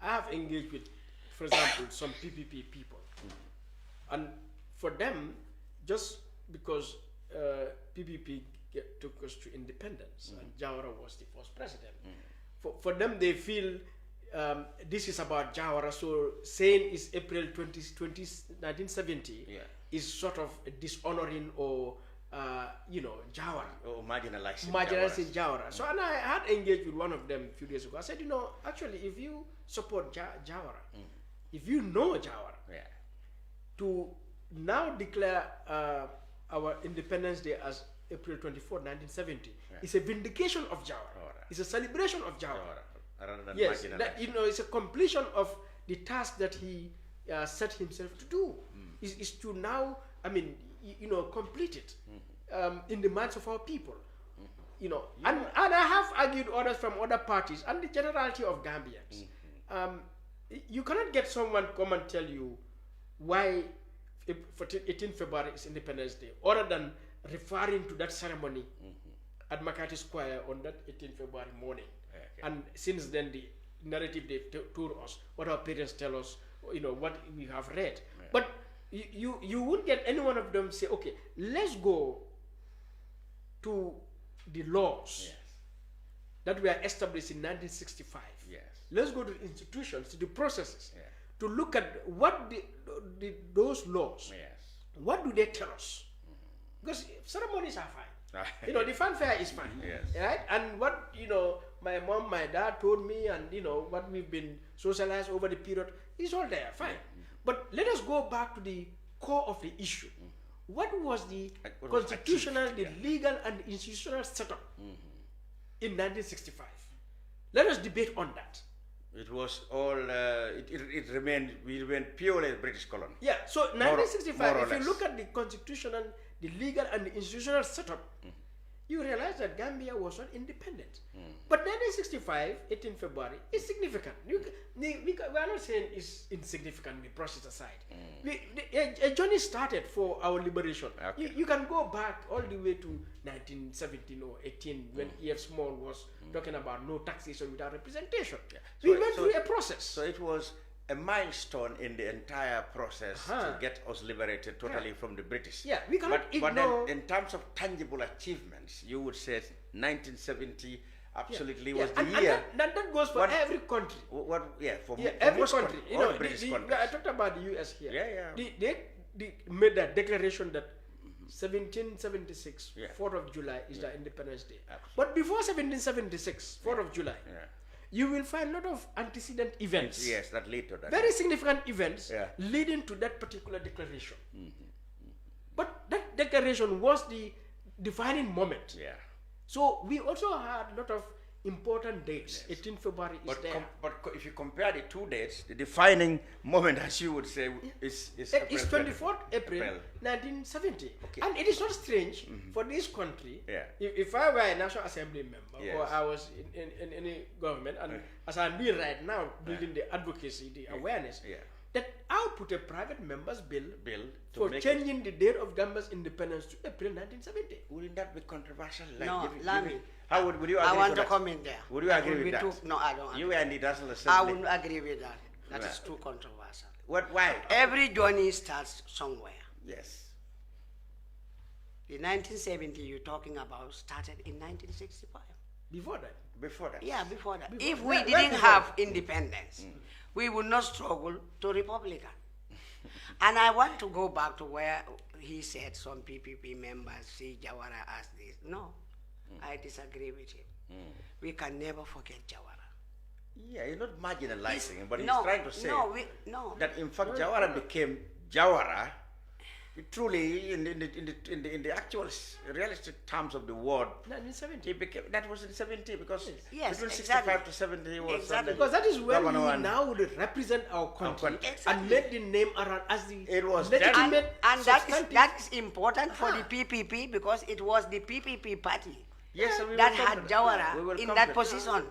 I have engaged with, for example, some PPP people. And for them, just because PPP took us to independence, and Jawara was the first president, for them they feel this is about Jawara, so saying it's April 1970 is sort of dishonoring or Jawara. Oh, marginalizing Jawara. So, and I had engaged with one of them a few days ago. I said, actually, if you support Jawara, if you know Jawara, to now declare our Independence Day as April 24, 1970, is a vindication of Jawara. It's a celebration of Jawara. Rather than yes, it's a completion of the task that he set himself to do. Is to now, complete it in the minds of our people. And I have argued others from other parties and the generality of Gambians. You cannot get someone come and tell you why 18 February is Independence Day, other than referring to that ceremony at Makati Square on that 18 February morning. And since then, the narrative they told us, what our parents tell us, what we have read. But you wouldn't get any one of them say, okay, let's go to the laws that were established in 1965. Let's go to the institutions, to the processes, to look at what those laws, what do they tell us? Because ceremonies are fine. The fanfare is fine, right? And what my mom, my dad told me, and what we've been socialized over the period is all there, fine. But let us go back to the core of the issue. What was the constitutional, the legal, and the institutional setup in 1965? Let us debate on that. It was all. We remained purely a British colony. Yeah. So 1965, if you look at the constitutional, the legal, and the institutional setup, you realize that Gambia was not independent. But 1965, 18 February, is significant. We are not saying it's insignificant, we brush it aside. A journey started for our liberation. You can go back all the way to 1917 or 18 when E.F. Small was talking about no taxation without representation. We went through a process. So it was a milestone in the entire process to get us liberated totally from the British. Yeah, we cannot ignore. But then, in terms of tangible achievements, you would say 1970 absolutely was the year. And that goes for every country. For every most country. British countries. I talked about the US here. They made that declaration that 1776, 4th of July is the Independence Day. But before 1776, 4th of July, you will find a lot of antecedent events. Yes, that lead to that. Very significant events leading to that particular declaration. But that declaration was the defining moment. So we also had a lot of important dates. 18 February is there. But if you compare the two dates, the defining moment, as you would say, is April 24th April 1970. And it is not strange for this country, if I were a National Assembly member, or I was in any government, and as I'm doing right now, building the advocacy, the awareness, that I'll put a private member's bill for changing the date of Gambia's independence to April 1970. Wouldn't that be controversial? No, Lami. How would you agree I want with to that? come in there. Would you agree with that? No, I don't. You and the National Assembly. I wouldn't agree with that. That is too controversial. Why? Every journey starts somewhere. Yes. The 1970 you're talking about started in 1965. Before that? Before that. Yeah, before that. If we didn't have independence, we would not struggle to Republican. And I want to go back to where he said some PPP members see Jawara as this. No, I disagree with him. We can never forget Jawara. Yeah, he's not marginalizing him, but he's trying to say that in fact Jawara became Jawara truly in the actual realistic terms of the word. 1970. That was in 70 because yes, between 65 to 70 he was because that is where we now represent our country and make the name around as the legitimate and that is important for the PPP because it was the PPP party that had Jawara in that position.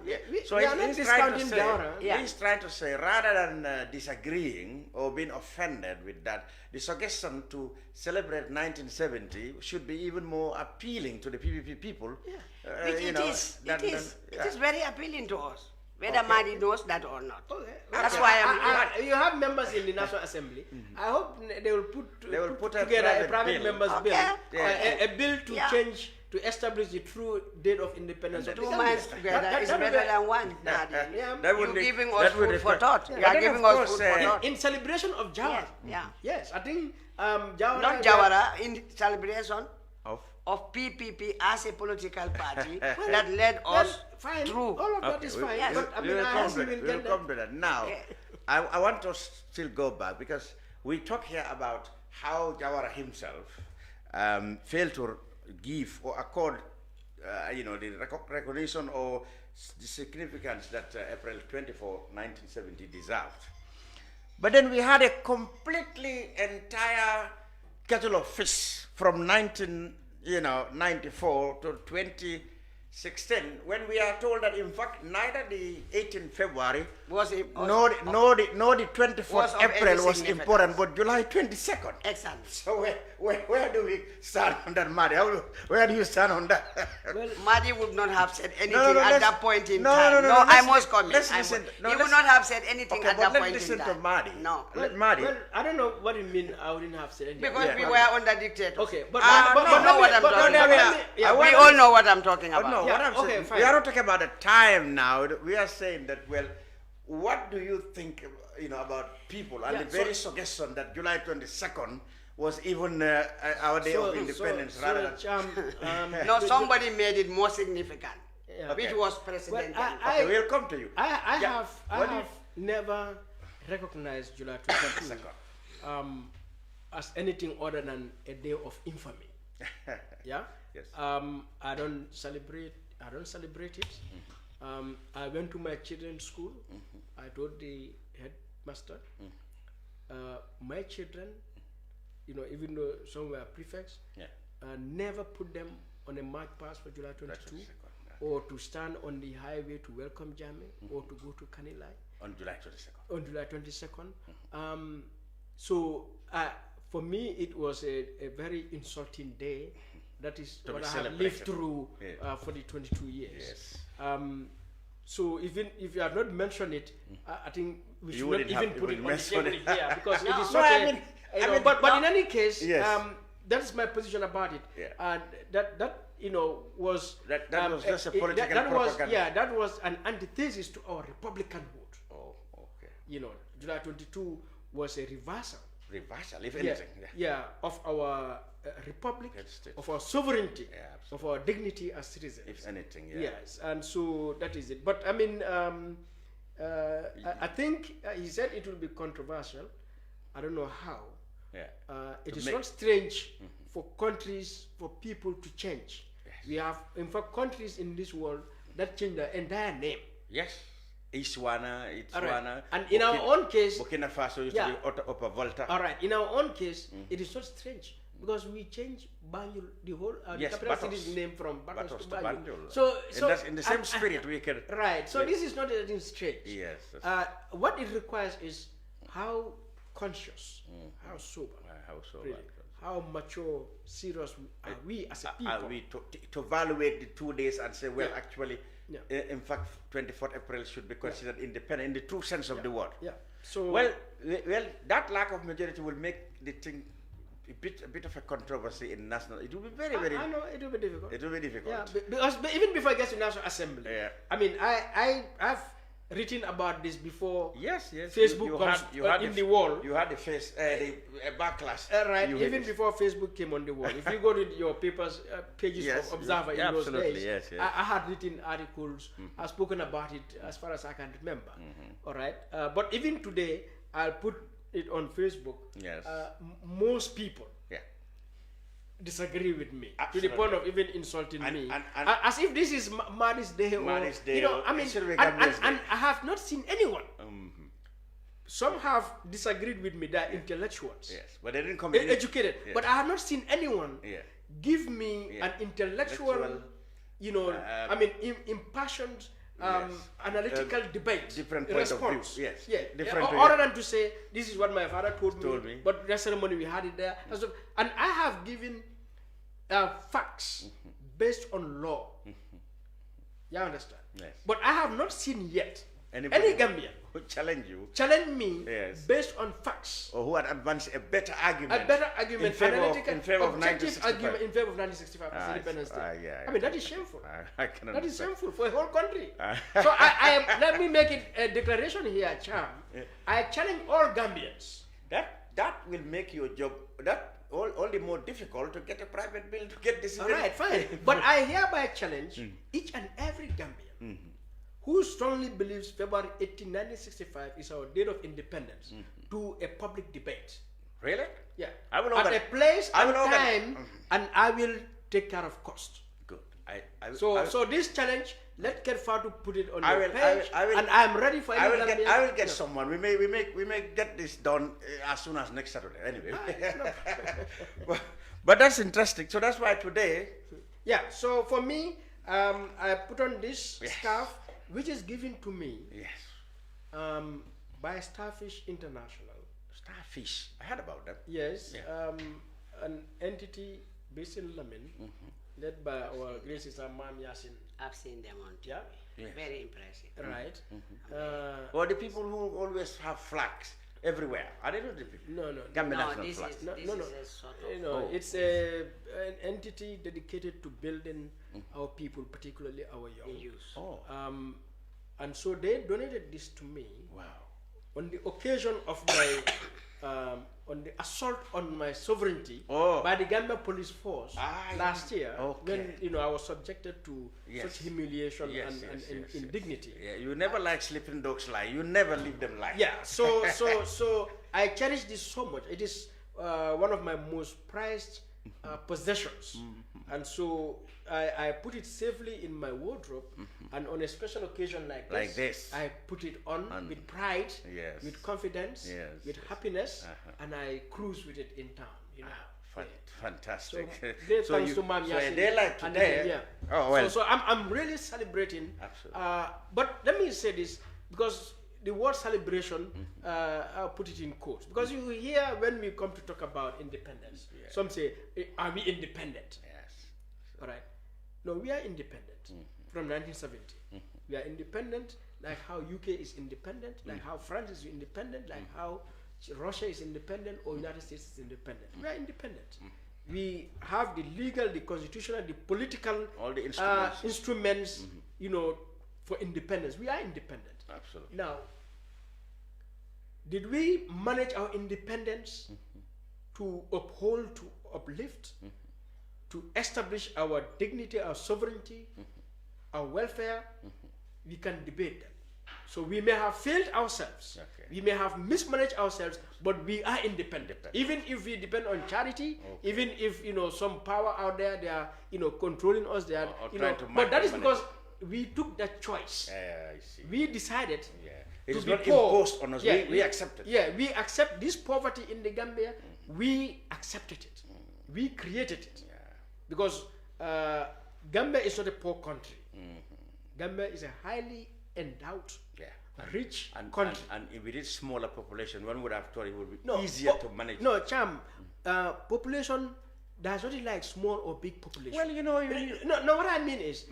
So he's trying to say, rather than disagreeing or being offended with that, the suggestion to celebrate 1970 should be even more appealing to the PPP people. It is very appealing to us, whether Madi knows that or not. That's why you have members in the National Assembly. I hope they will put together a private members bill, a bill to change, to establish the true date of independence. 2 months together is better than one. You're giving us food for thought. You are giving us food for thought. In celebration of Jawara. Yes, yes, I think Jawara. Not Jawara, in celebration of PPP as a political party that led us through. All of that is fine. Yes. But I mean, we'll come to that. Now, I want to still go back because we talk here about how Jawara himself failed to give or accord, the recognition or the significance that April 24, 1970 deserved. But then we had a completely entire kettle of fish from 1994 to 2016, when we are told that in fact neither the 18th February nor the 24th April was important, but July 22nd. Excellent. So where do we stand on that, Madi? Where do you stand on that? Well, Madi would not have said anything at that point in time. No, I must comment. He would not have said anything at that point in time. Listen to Madi. No. Well, I don't know what you mean. I wouldn't have said anything. Because we were under dictators. Okay, but you know what I'm talking about. We all know what I'm talking about. No, what I'm saying, we are not talking about the time now. We are saying that, well, what do you think, about people and the very suggestion that July 22nd was even our day of independence rather than... No, somebody made it more significant, which was President. Well, we'll come to you. I have never recognized July 22nd as anything other than a day of infamy. Yeah. Yes. I don't celebrate it. I went to my children's school. I told the headmaster, my children, even though some were prefects, never put them on a march past for July 22, or to stand on the highway to welcome Jammeh, or to go to Kanilai. On July 22nd. On July 22nd. So for me, it was a very insulting day. That is what I have lived through for the 22 years. Yes. So even if you have not mentioned it, I think we should not even put it on the table here because it is such but in any case, that is my position about it. And that was that was just a political propaganda. That was an antithesis to our Republicanhood. Oh, okay. July 22 was a reversal. If anything. Of our republic, of our sovereignty, of our dignity as citizens. If anything, Yes, and so that is it. But I mean, I think he said it will be controversial. I don't know how. It is not strange for countries, for people to change. Yes. We have, in fact, countries in this world that change their entire name. Yes. Iswana, right. And in our own case, Burkina Faso used to be Upper Volta. All right. In our own case, it is not strange because we changed Banjul, the whole the capital city's name from Batos to Banjul. So in the same spirit, we can. Right. So this is not anything strange. Yes. What it requires is how conscious, how sober, really, how mature, serious are we as a people? Are we to evaluate the 2 days and say, well, actually. In fact, 24th April should be considered independent in the true sense of the word. So well, that lack of majority will make the thing a bit of a controversy in national. It will be very. I know it will be difficult. It will be difficult. Yeah, because even before it gets to National Assembly. I mean, I've written about this before. Yes. Facebook comes in the wall. You had the backlash. Right. Even before Facebook came on the wall. If you go to your papers, pages of Observer in those days, I had written articles. I've spoken about it as far as I can remember. All right. But even today, I'll put it on Facebook. Yes. Most people disagree with me to the point of even insulting me, as if this is Madi's day. Madi's day. I mean, and I have not seen anyone. Some have disagreed with me. They're intellectuals. Yes, but they didn't come educated. But I have not seen anyone give me an intellectual, I mean, impassioned, analytical debate. Different point response. of view. Yes. Different. Other than to say, this is what my father told me. But that ceremony we had it there. And I have given facts based on law. You understand? Yes. But I have not seen yet any Gambian who challenge me based on facts, or who had advanced a better argument, in favor of 1965. in favor of 1965 as Independence Day. I mean, that is shameful. That is shameful for a whole country. So I am. Let me make it a declaration here, Cham. I challenge all Gambians. That will make your job. That all the more difficult to get a private bill to get this. All right, fine. But I hereby challenge each and every Gambian who strongly believes February 18, 1965 is our date of independence to a public debate. Really? Yeah. I will at a place and time, and I will take care of cost. Good. So this challenge, let Kerr Fatou put it on your page, and I am ready for it. I will get someone. We may get this done as soon as next Saturday. Anyway. But that's interesting. So that's why today. Yeah. So for me, I put on this scarf, which is given to me. Yes. By Starfish International. Starfish. I heard about that. Yes. Yeah. An entity based in Lamin, led by our great sister Mam Yasin. I've seen them on TV. Yeah. Very impressive. Right. Or the people who always have flags everywhere. Are they not the people? No. This is a sort of. It's an entity dedicated to building our people, particularly our young youth. And so they donated this to me. Wow. On the occasion of my on the assault on my sovereignty by the Gambia police force last year, when I was subjected to such humiliation and indignity. Yeah, you never like sleeping dogs lie. You never leave them lie. Yeah. So I cherish this so much. It is one of my most prized possessions, and so I put it safely in my wardrobe, and on a special occasion like this, I put it on with pride, with confidence, with happiness, and I cruise with it in town. Fantastic. So thanks to Mam Yasin. They like today. So I'm really celebrating. Absolutely. But let me say this, because the word celebration, I'll put it in quotes, because you hear when we come to talk about independence, some say, are we independent? Yes. All right. No, we are independent from 1970. We are independent like how UK is independent, like how France is independent, like how Russia is independent, or United States is independent. We are independent. We have the legal, the constitutional, the political, all the instruments, for independence. We are independent. Absolutely. Now, did we manage our independence to uphold, to uplift, to establish our dignity, our sovereignty, our welfare? We can debate that. So we may have failed ourselves, we may have mismanaged ourselves, but we are independent. Even if we depend on charity, even if some power out there, they are controlling us, they are but that is because we took that choice. I see. We decided. It to is be not poor. imposed on us. We accept it. Yeah, we accept this poverty in the Gambia. We accepted it. We created it. Because Gambia is not a poor country. Gambia is a highly endowed, rich country. And if it is smaller population, one would have thought it would be easier to manage. No, Cham, population does not like small or big population. Well, no, what I mean is,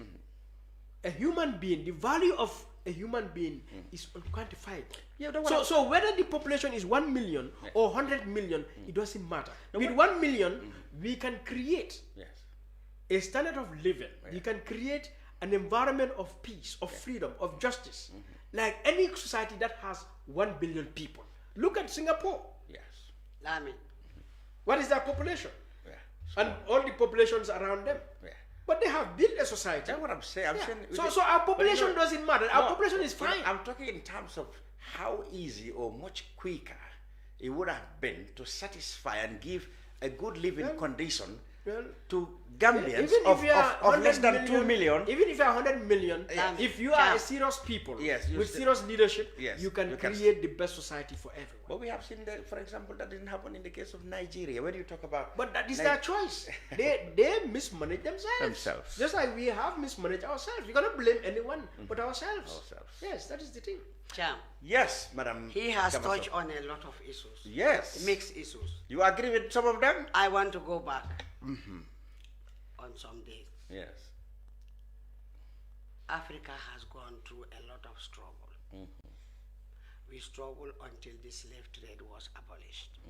a human being, the value of a human being is unquantifiable. So whether the population is 1 million or 100 million, it doesn't matter. With 1 million, we can create a standard of living. We can create an environment of peace, of freedom, of justice, like any society that has 1 billion people. Look at Singapore. Yes. What is their population? And all the populations around them. But they have built a society. That's what I'm saying. So our population doesn't matter. Our population is fine. I'm talking in terms of how easy or much quicker it would have been to satisfy and give a good living condition to Gambians of less than 2 million. Even if you are 100 million, if you are a serious people with serious leadership, you can create the best society for everyone. But we have seen that, for example, that didn't happen in the case of Nigeria. When you talk about... But that is their choice. They mismanage themselves. Just like we have mismanaged ourselves. We cannot blame anyone but ourselves. Yes, that is the thing. Cham. Yes, Madam. He has touched on a lot of issues. Yes. Mixed issues. You agree with some of them? I want to go back on some days. Yes. Africa has gone through a lot of struggle. We struggled until the slave trade was abolished.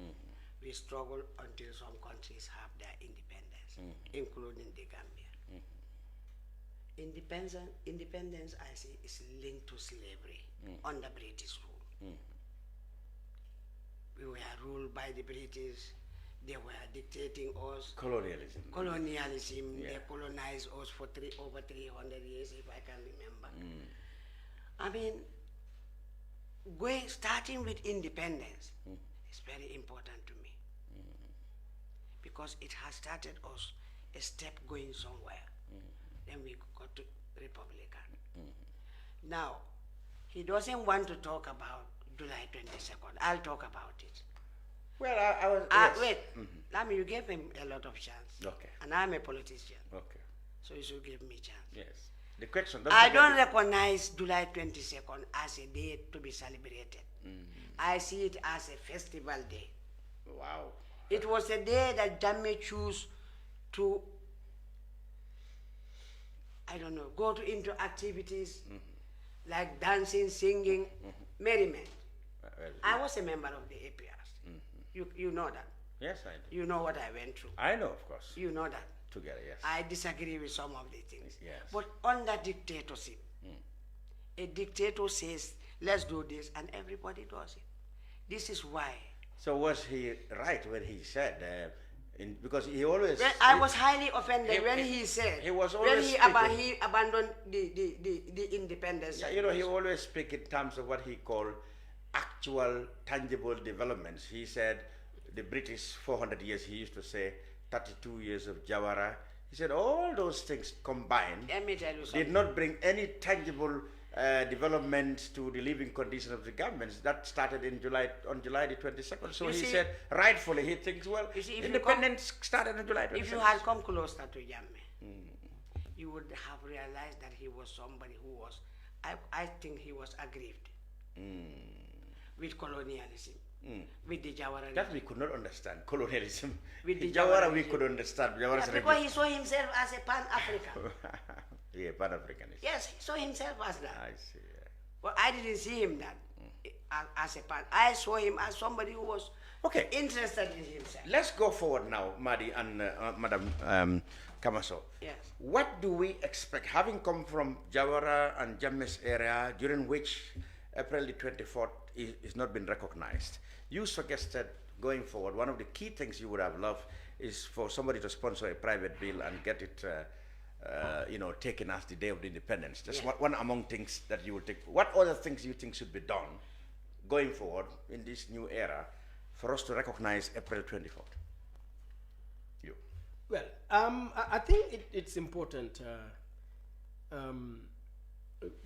We struggled until some countries have their independence, including the Gambia. Independence, I say, is linked to slavery under British rule. We were ruled by the British they were dictating us. Colonialism. Colonialism. Yeah. They colonized us for over 300 years, if I can remember. I mean, starting with independence is very important to me because it has started us a step going somewhere. Then we got to Republican. Now, he doesn't want to talk about July 22nd. I'll talk about it. Well, I was... yes. Wait, I mean, you gave him a lot of chance. Okay. And I'm a politician. Okay. So you should give me chance. Yes. The question... I don't recognize July 22nd as a day to be celebrated. I see it as a festival day. Wow. It was a day that Jammeh chose to, I don't know, go into activities like dancing, singing, merriment. I was a member of the APRs. You know that. Yes, I do. You know what I went through. I know, of course. You know that. Together, yes. I disagree with some of the things. Yes. But under dictatorship, a dictator says, let's do this, and everybody does it. This is why. So was he right when he said, because he always... I was highly offended when he said, he was when always he abandoned the independence. Yeah, you know, he always speak in terms of what he called actual, tangible developments. He said the British 400 years, he used to say 32 years of Jawara. He said all those things combined Let me tell you something. did not bring any tangible development to the living conditions of the governments. That started in on July the 22nd. So he said, rightfully, he thinks, well, independence started on July 22nd. If you had come closer to Jammeh, you would have realized that he was somebody who was, I think he was aggrieved with colonialism. With the Jawara. That we could not understand, colonialism. With the Jawara we could understand. Yeah, because he saw himself as a Pan-African. Yeah, Pan-Africanist. Yes, he saw himself as that. I see. Yeah. Well, I didn't see him that as a Pan. I saw him as somebody who was interested in himself. Let's go forward now, Madi and Madam Kamaso. Yes. What do we expect, having come from Jawara and Jammeh's area, during which April the 24th is not been recognized? You suggested going forward, one of the key things you would have loved is for somebody to sponsor a private bill and get it taken as the day of the independence. That's one among things that you would take. What other things you think should be done going forward in this new era for us to recognize April 24th? You. Well, I think it's important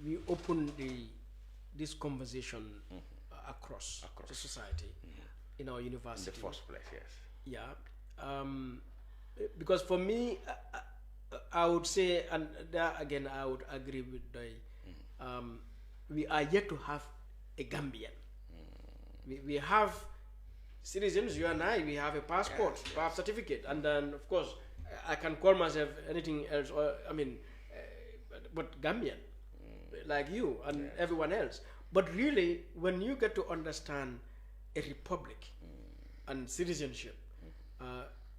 we open this conversation across the society in our university. In the first place, yes. Yeah. Because for me, I would say, and there again, I would agree with we are yet to have a Gambian. We have citizens, you and I, we have a passport, birth certificate, and then, of course, I can call myself anything else, or but Gambian, like you and everyone else. But really, when you get to understand a republic and citizenship,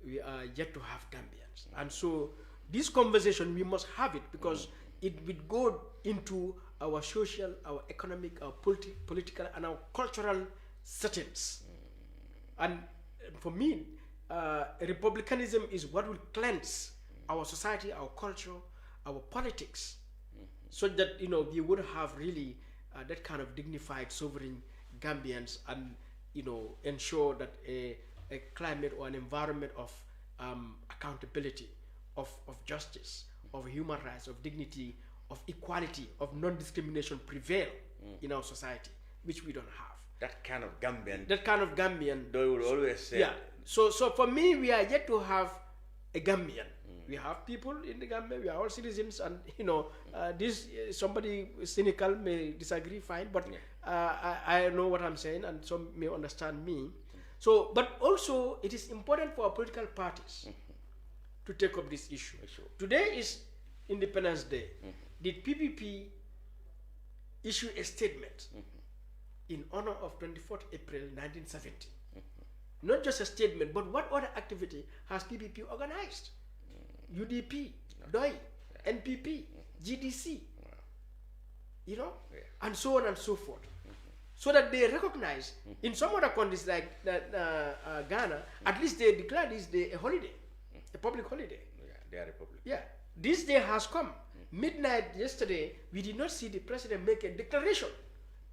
we are yet to have Gambians. And so this conversation, we must have it because it will go into our social, our economic, our political, and our cultural settings. And for me, republicanism is what will cleanse our society, our culture, our politics, so that we would have really that kind of dignified, sovereign Gambians, and ensure that a climate or an environment of accountability, of justice, of human rights, of dignity, of equality, of non-discrimination prevail in our society, which we don't have. That kind of Gambian. That kind of Gambian. They would always say. Yeah. So for me, we are yet to have a Gambian. We have people in the Gambia. We are all citizens, and this somebody cynical may disagree, fine. But I know what I'm saying, and some may understand me. So, but also it is important for our political parties to take up this issue. Today is Independence Day. Did PPP issue a statement in honor of 24th April 1970? Not just a statement, but what other activity has PPP organized? UDP, DOI, NPP, GDC, and so on and so forth. so that they recognize. In some other countries like Ghana, at least they declare this day a holiday, a public holiday. Yeah, they are a public. Yeah, this day has come. Midnight yesterday, we did not see the president make a declaration,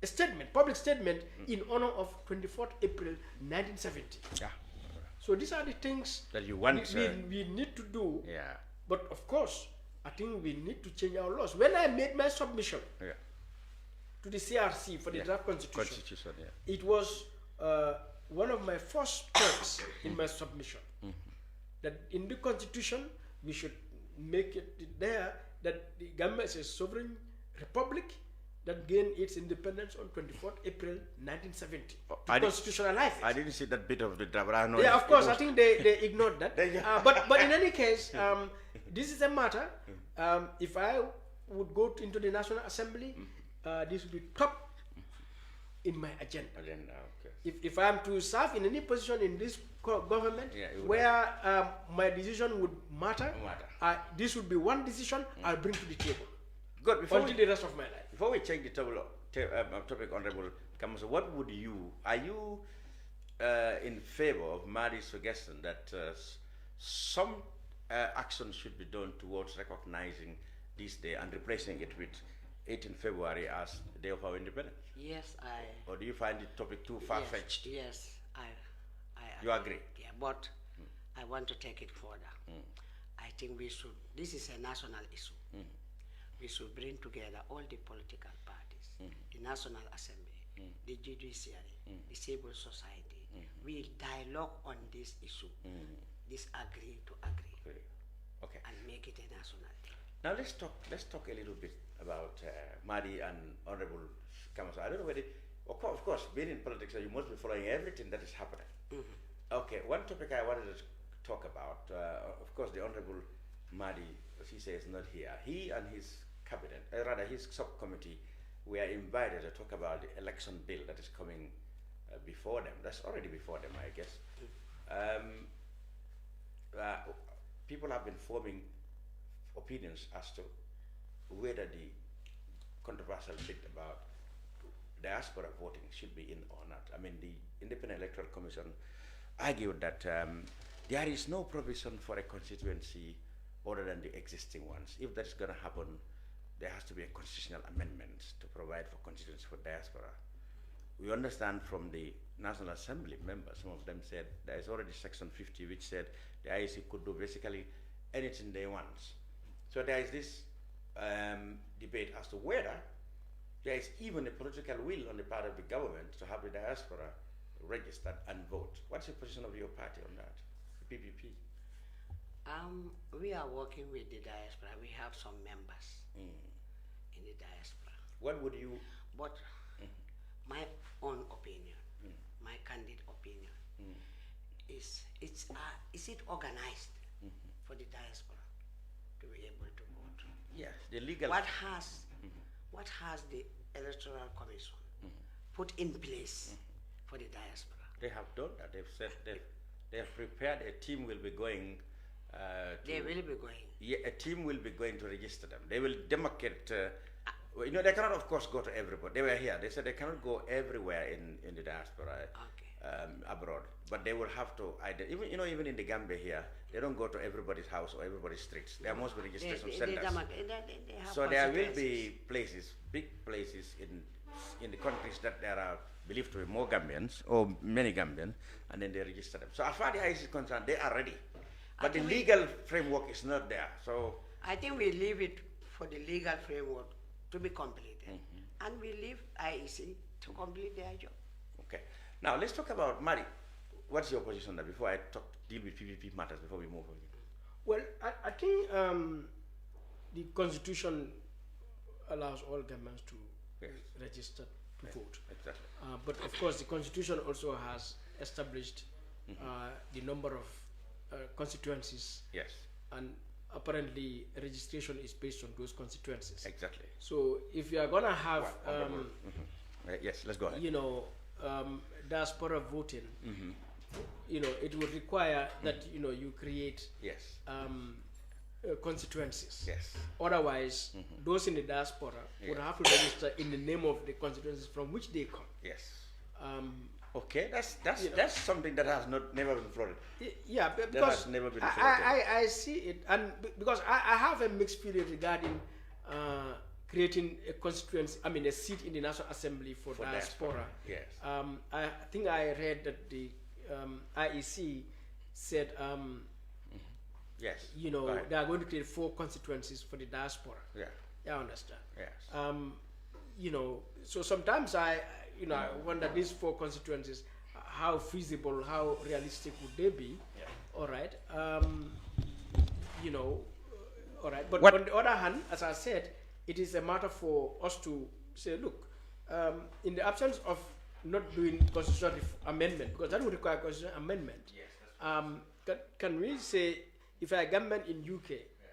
a statement, public statement in honor of 24th April 1970. Yeah. So these are the things that you want. We need to do. Yeah. But of course, I think we need to change our laws. When I made my submission to the CRC for the draft constitution, it was one of my first points in my submission that in the constitution we should make it there that the Gambia is a sovereign republic that gained its independence on 24th April 1970. Constitutionalize it. I didn't see that bit of the draft, but I know. Yeah, of course, I think they ignored that. But in any case, this is a matter. If I would go into the National Assembly, this would be top in my agenda. Okay. If I am to serve in any position in this government where my decision would matter, this would be one decision I'll bring to the table. Good. Before until the rest of my life. Before we change the topic, Honorable Kamaso, what would are you in favor of Madi's suggestion that some action should be done towards recognizing this day and replacing it with 18 February as the day of our independence? Yes, Or do you find the topic too far-fetched? Yes, You agree? Yeah, but I want to take it further. I think we should, this is a national issue. We should bring together all the political parties, the National Assembly, the judiciary, the civil society. We dialogue on this issue, disagree to agree, and make it a national thing. Now let's talk a little bit about Madi and Honorable Kamaso. I don't know whether, of course, being in politics, you must be following everything that is happening. Okay, one topic I wanted to talk about, of course, the Honorable Madi, Ceesay, is not here. He and his cabinet, rather his subcommittee, were invited to talk about the election bill that is coming before them. That's already before them, I guess. People have been forming opinions as to whether the controversial bit about diaspora voting should be in or not. I mean, the Independent Electoral Commission argued that there is no provision for a constituency other than the existing ones. If that's going to happen, there has to be a constitutional amendment to provide for constituency for diaspora. We understand from the National Assembly members, some of them said there is already Section 50, which said the IEC could do basically anything they want. So there is this debate as to whether there is even a political will on the part of the government to have the diaspora registered and vote. What's the position of your party on that, the PPP? We are working with the diaspora. We have some members in the diaspora. What would you? But my own opinion, my candid opinion, is it organized for the diaspora to be able to vote? Yes, the legal. What has the Electoral Commission put in place for the diaspora? They have done that. They've said they have prepared a team will be going. They will be going. Yeah, a team will be going to register them. They will demarcate. You know, they cannot, of course, go to everybody. They were here. They said they cannot go everywhere in the diaspora abroad. But they will have to either even in the Gambia here, they don't go to everybody's house or everybody's streets. There must be registration centers. So there will be places, big places in the countries that there are believed to be more Gambians or many Gambians, and then they register them. So as far as the IEC is concerned, they are ready. But the legal framework is not there. So I think we leave it for the legal framework to be completed, and we leave IEC to complete their job. Okay. Now let's talk about Madi. What's your position on that before I deal with PPP matters before we move on? Well, I think the Constitution allows all Gambians to register to vote. Exactly. But of course, the Constitution also has established the number of constituencies. Yes. And apparently, registration is based on those constituencies. Exactly. So if you are gonna have, yes, let's go ahead. you know, diaspora voting, you know, it would require that you create constituencies. Yes. Otherwise, those in the diaspora would have to register in the name of the constituencies from which they come. Yes. Okay, that's something that has never been floated. Yeah, because that has never been floated. I see it, and because I have a mixed feeling regarding creating a constituency, I mean a seat in the National Assembly for diaspora. Yes. I think I read that the IEC said, yes. You know, they are going to create 4 constituencies for the diaspora. Yeah. I understand. Yes. You know, so sometimes I wonder these 4 constituencies, how feasible, how realistic would they be? Yeah. All right. You know, all right. But on the other hand, as I said, it is a matter for us to say, look, in the absence of not doing constitutional amendment, because that would require constitutional amendment. Yes, can we say, if a government in UK,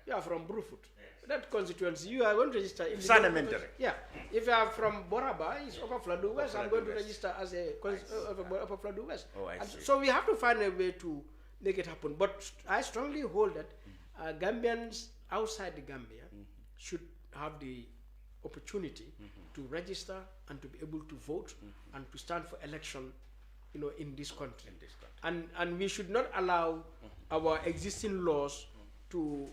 you are from Brufut, that constituency, you are going to register in Sanimentary. Yeah. If you are from Boraba, it's Upper Fladu West, I'm going to register as a Upper Fladu West. Oh, I see. So we have to find a way to make it happen. But I strongly hold that Gambians outside the Gambia should have the opportunity to register and to be able to vote and to stand for election, you know, in this country. And we should not allow our existing laws to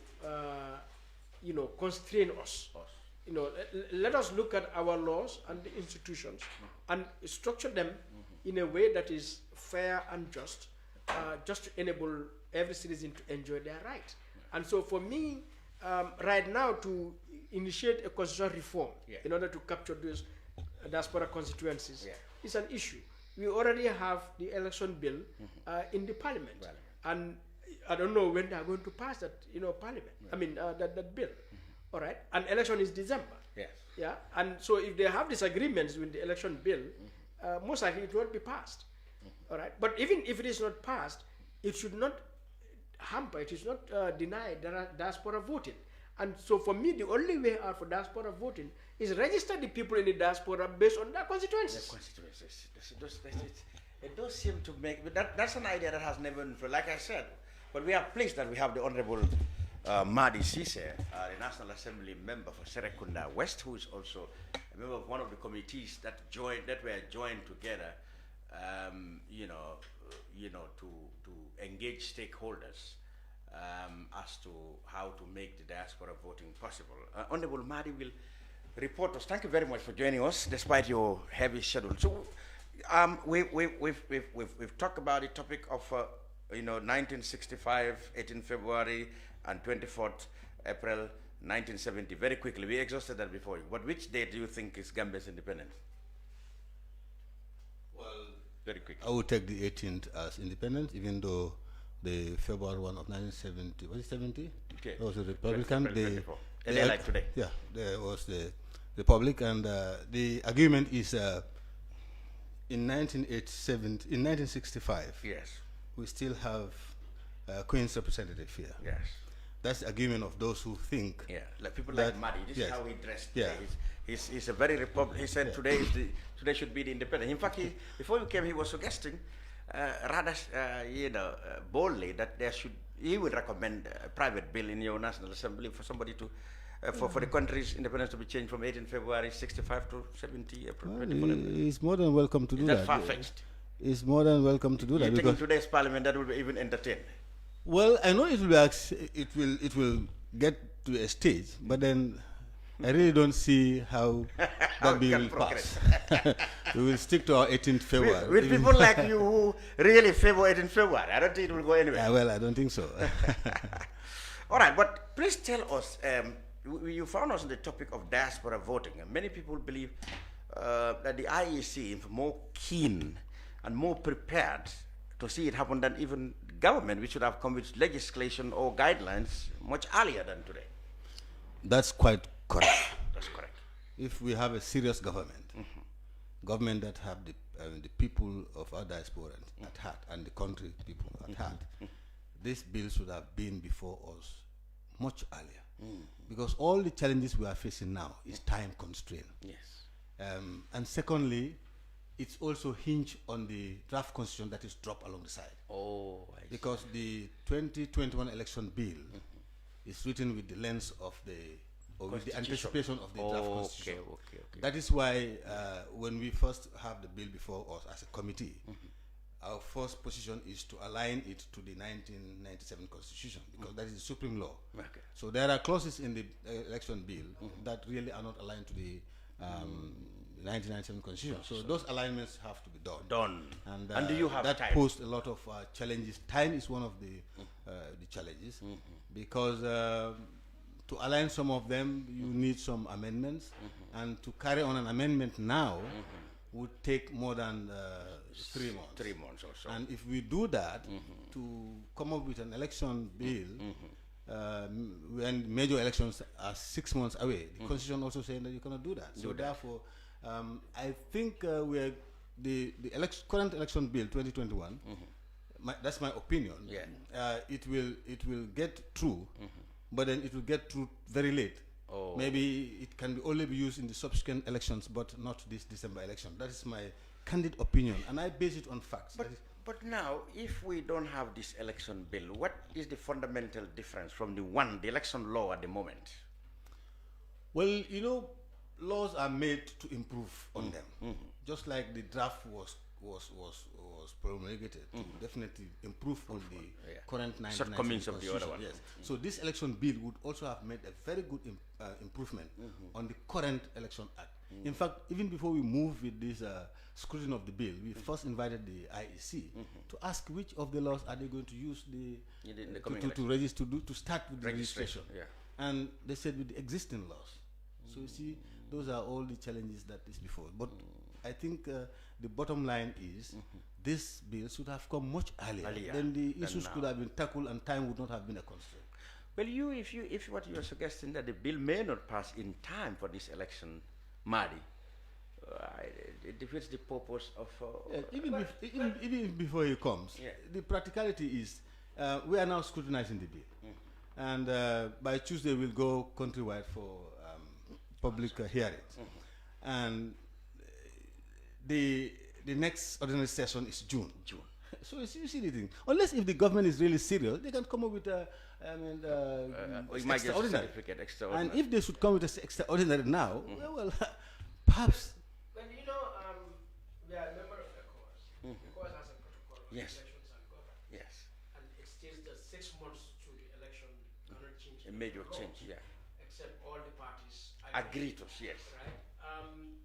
you know, constrain us. You know, let us look at our laws and the institutions and structure them in a way that is fair and just to enable every citizen to enjoy their rights. And so for me, right now, to initiate a constitutional reform in order to capture those diaspora constituencies is an issue. We already have the election bill in the parliament, and I don't know when they are going to pass that, you know, parliament. I mean, that bill. All right, and election is December. Yes. Yeah, and so if they have disagreements with the election bill, most likely it won't be passed. All right, but even if it is not passed, it should not hamper, it should not deny diaspora voting. And so for me, the only way out for diaspora voting is register the people in the diaspora based on their constituencies. The constituencies. It does seem to make, but that's an idea that has never been, like I said, but we are pleased that we have the Honorable Madi, Ceesay, the National Assembly member for Sere Kunda West, who is also a member of one of the committees that were joined together, you know, to engage stakeholders as to how to make the diaspora voting possible. Honorable Madi will report us. Thank you very much for joining us, despite your heavy schedule. So, we've talked about the topic of 1965, 18 February, and 24th April 1970. Very quickly, we exhausted that before you. But which date do you think is Gambia's independence? Well, very quickly. I would take the 18th as independence, even though the February one of 1970, was it 70? Okay. That was a Republican. Like today. Yeah, there was the Republic, and the agreement is in 1965. Yes. We still have Queen's representative here. Yes. That's the agreement of those who think. Yeah, like people like Madi. This is how he dressed today. Yeah. He's a very Republican. He said today should be the independence. In fact, before you came, he was suggesting rather, boldly that he would recommend a private bill in your National Assembly for somebody to, for the country's independence to be changed from 18 February 65 to 70 April 24. He's more than welcome to do that. That's far-fetched. He's more than welcome to do that. You think in today's parliament that will be even entertained? Well, I know it will get to a stage, but then I really don't see how that bill will pass. We will stick to our 18th February. With people like you who really favor 18th February, I don't think it will go anywhere. Well, I don't think so. All right, but please tell us, you found us on the topic of diaspora voting, and many people believe that the IEC is more keen and more prepared to see it happen than even government. We should have come with legislation or guidelines much earlier than today. That's quite correct. That's correct. If we have a serious government, government that have the people of our diaspora at heart and the country people at heart, this bill should have been before us much earlier. Because all the challenges we are facing now is time constraint. Yes. And secondly, it's also hinged on the draft constitution that is dropped along the side. Oh, I see. Because the 2021 election bill is written with the lens of with the anticipation of the draft constitution. Okay. That is why when we first have the bill before us as a committee, our first position is to align it to the 1997 constitution, because that is the supreme law. Okay. So there are clauses in the election bill that really are not aligned to the 1997 constitution. So those alignments have to be done. And do you have that time? posed a lot of challenges. Time is one of the challenges, because to align some of them, you need some amendments, and to carry on an amendment now would take more than 3 months. 3 months or so. And if we do that, to come up with an election bill, when major elections are 6 months away, the constitution also saying that you cannot do that. So therefore, I think the current election bill 2021, that's my opinion. It will get through, but then it will get through very late. Maybe it can only be used in the subsequent elections, but not this December election. That is my candid opinion, and I base it on facts. But now, if we don't have this election bill, what is the fundamental difference from the election law at the moment? Well, laws are made to improve on them, just like the draft was promulgated to definitely improve on the current 1990 of the other one. Yes. So this election bill would also have made a very good improvement on the current election act. In fact, even before we move with this scrutiny of the bill, we first invited the IEC to ask which of the laws are they going to use to register, to start with the registration. And they said with the existing laws. So you see, those are all the challenges that is before. But I think the bottom line is this bill should have come much earlier. Then the issues could have been tackled and time would not have been a constraint. Well, if what you are suggesting that the bill may not pass in time for this election, Madi, it defeats the purpose of... even before it comes, the practicality is we are now scrutinizing the bill. And by Tuesday we'll go countrywide for public hearings. And the next ordinary session is June. So you see the thing. Unless if the government is really serious, they can come up with extraordinary. And if they should come with an extraordinary now, well, perhaps. But we are a member of ECOWAS. ECOWAS has a protocol of elections and government. And it states that 6 months to the election cannot change. A major change, except all the parties agree to, Right?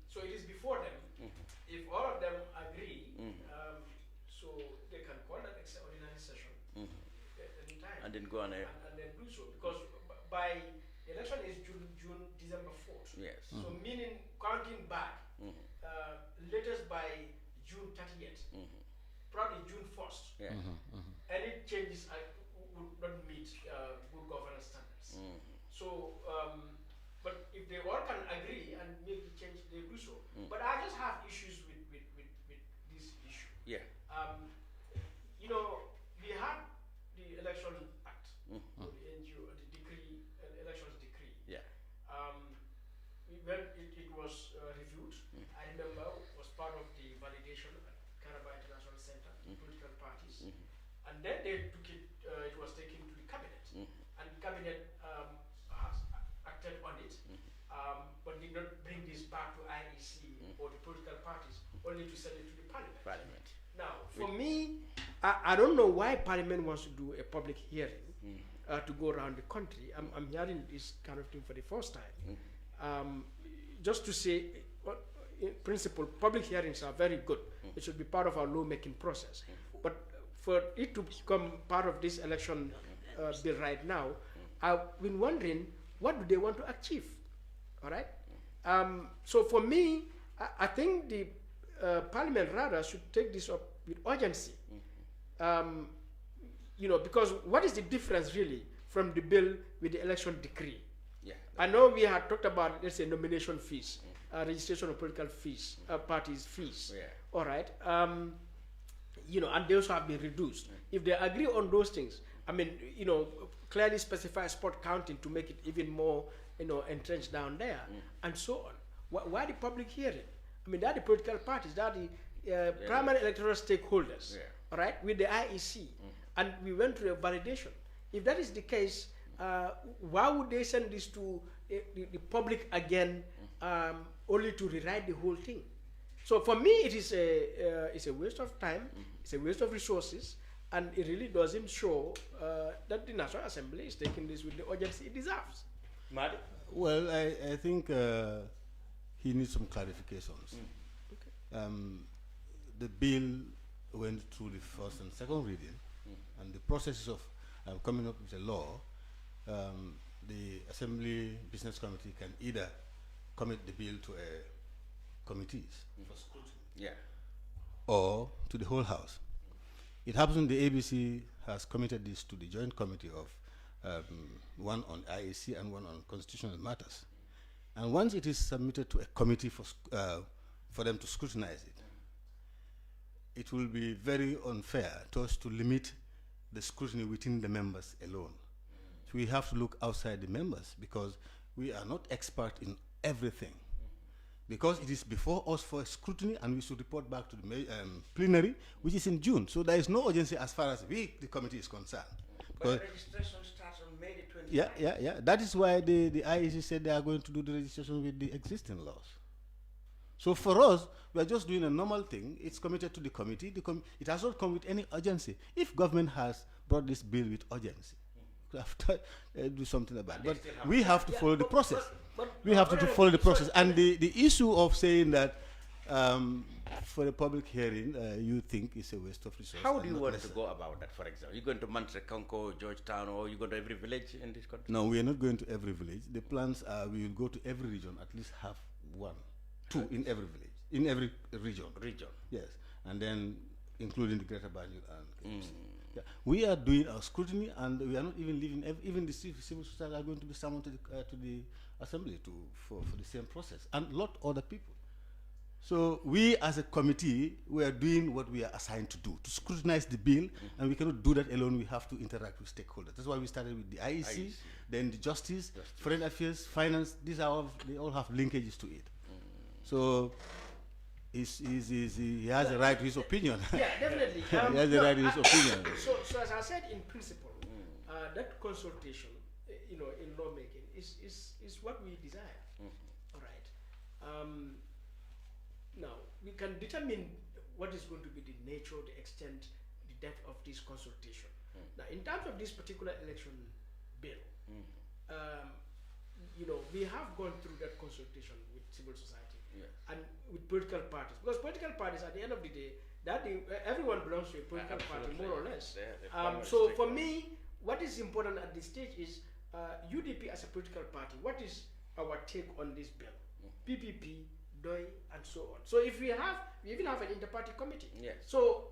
So it is before them. If all of them agree, so they can call that extraordinary session any time. And then go on and then do so. Because by the election is December 4th. So meaning counting back, latest by June 30th, probably June 1st. Any changes would not meet good governance standards. So, but if they all can agree and make the change, they do so. But I just have issues with this issue. We had the Election Act, the NGO, the decree, elections decree. When it was reviewed, I remember was part of the validation at Caraba International Center, political parties, and then they took it. It was taken to the cabinet, and the cabinet has acted on it, but did not bring this back to IEC or the political parties, only to send it to the parliament. Now, for me, I don't know why Parliament wants to do a public hearing to go around the country. I'm hearing this kind of thing for the first time. Just to say, in principle, public hearings are very good. It should be part of our lawmaking process. But for it to become part of this election bill right now, I've been wondering, what do they want to achieve? All right? So for me, I think the Parliament rather should take this up with urgency. Because what is the difference really from the bill with the election decree? I know we had talked about, let's say, nomination fees, registration of political fees, parties fees. All right. And they also have been reduced. If they agree on those things, clearly specify spot counting to make it even more, entrenched down there, and so on. Why the public hearing? They're the political parties, they're the primary electoral stakeholders, all right, with the IEC, and we went through a validation. If that is the case, why would they send this to the public again, only to rewrite the whole thing? So for me, it's a waste of time, it's a waste of resources, and it really doesn't show that the National Assembly is taking this with the urgency it deserves. Madi? Well, I think he needs some clarifications. Okay. The bill went through the first and second reading, and the process of coming up with a law, the Assembly Business Committee can either commit the bill to committees for scrutiny, or to the whole House. It happens the ABC has committed this to the joint committee of one on IEC and one on constitutional matters. And once it is submitted to a committee for them to scrutinize it, it will be very unfair to us to limit the scrutiny within the members alone. So we have to look outside the members, because we are not expert in everything. Because it is before us for scrutiny, and we should report back to the plenary, which is in June. So there is no urgency as far as the committee is concerned. But registration starts on May the 29th. Yeah. That is why the IEC said they are going to do the registration with the existing laws. So for us, we are just doing a normal thing. It's committed to the committee. It has not come with any urgency. If government has brought this bill with urgency, we have to do something about it. But we have to follow the process. We have to follow the process. And the issue of saying that for a public hearing, you think it's a waste of resources. How do you want to go about that, for example? You're going to Mansekonko, Georgetown, or you go to every village in this country? No, we are not going to every village. The plans are we will go to every region, at least have two in every village, in every region. Yes, and then including the Greater Banjul and yeah. We are doing our scrutiny, and we are not even leaving. Even the civil society are going to be summoned to the assembly for the same process, and a lot other people. So we, as a committee, we are doing what we are assigned to do, to scrutinize the bill, and we cannot do that alone. We have to interact with stakeholders. That's why we started with the IEC, then the Justice, Foreign Affairs, Finance. These are all, they all have linkages to it. So he has a right to his opinion. Yeah, definitely. He has a right to his opinion. So as I said, in principle, that consultation, in lawmaking, is what we desire. All right. Now, we can determine what is going to be the nature, the extent, the depth of this consultation. Now, in terms of this particular election bill, we have gone through that consultation with civil society and with political parties. Because political parties, at the end of the day, everyone belongs to a political party, more or less. So for me, what is important at this stage is UDP as a political party, what is our take on this bill? PPP, DOI, and so on. So if we even have an inter-party committee. So,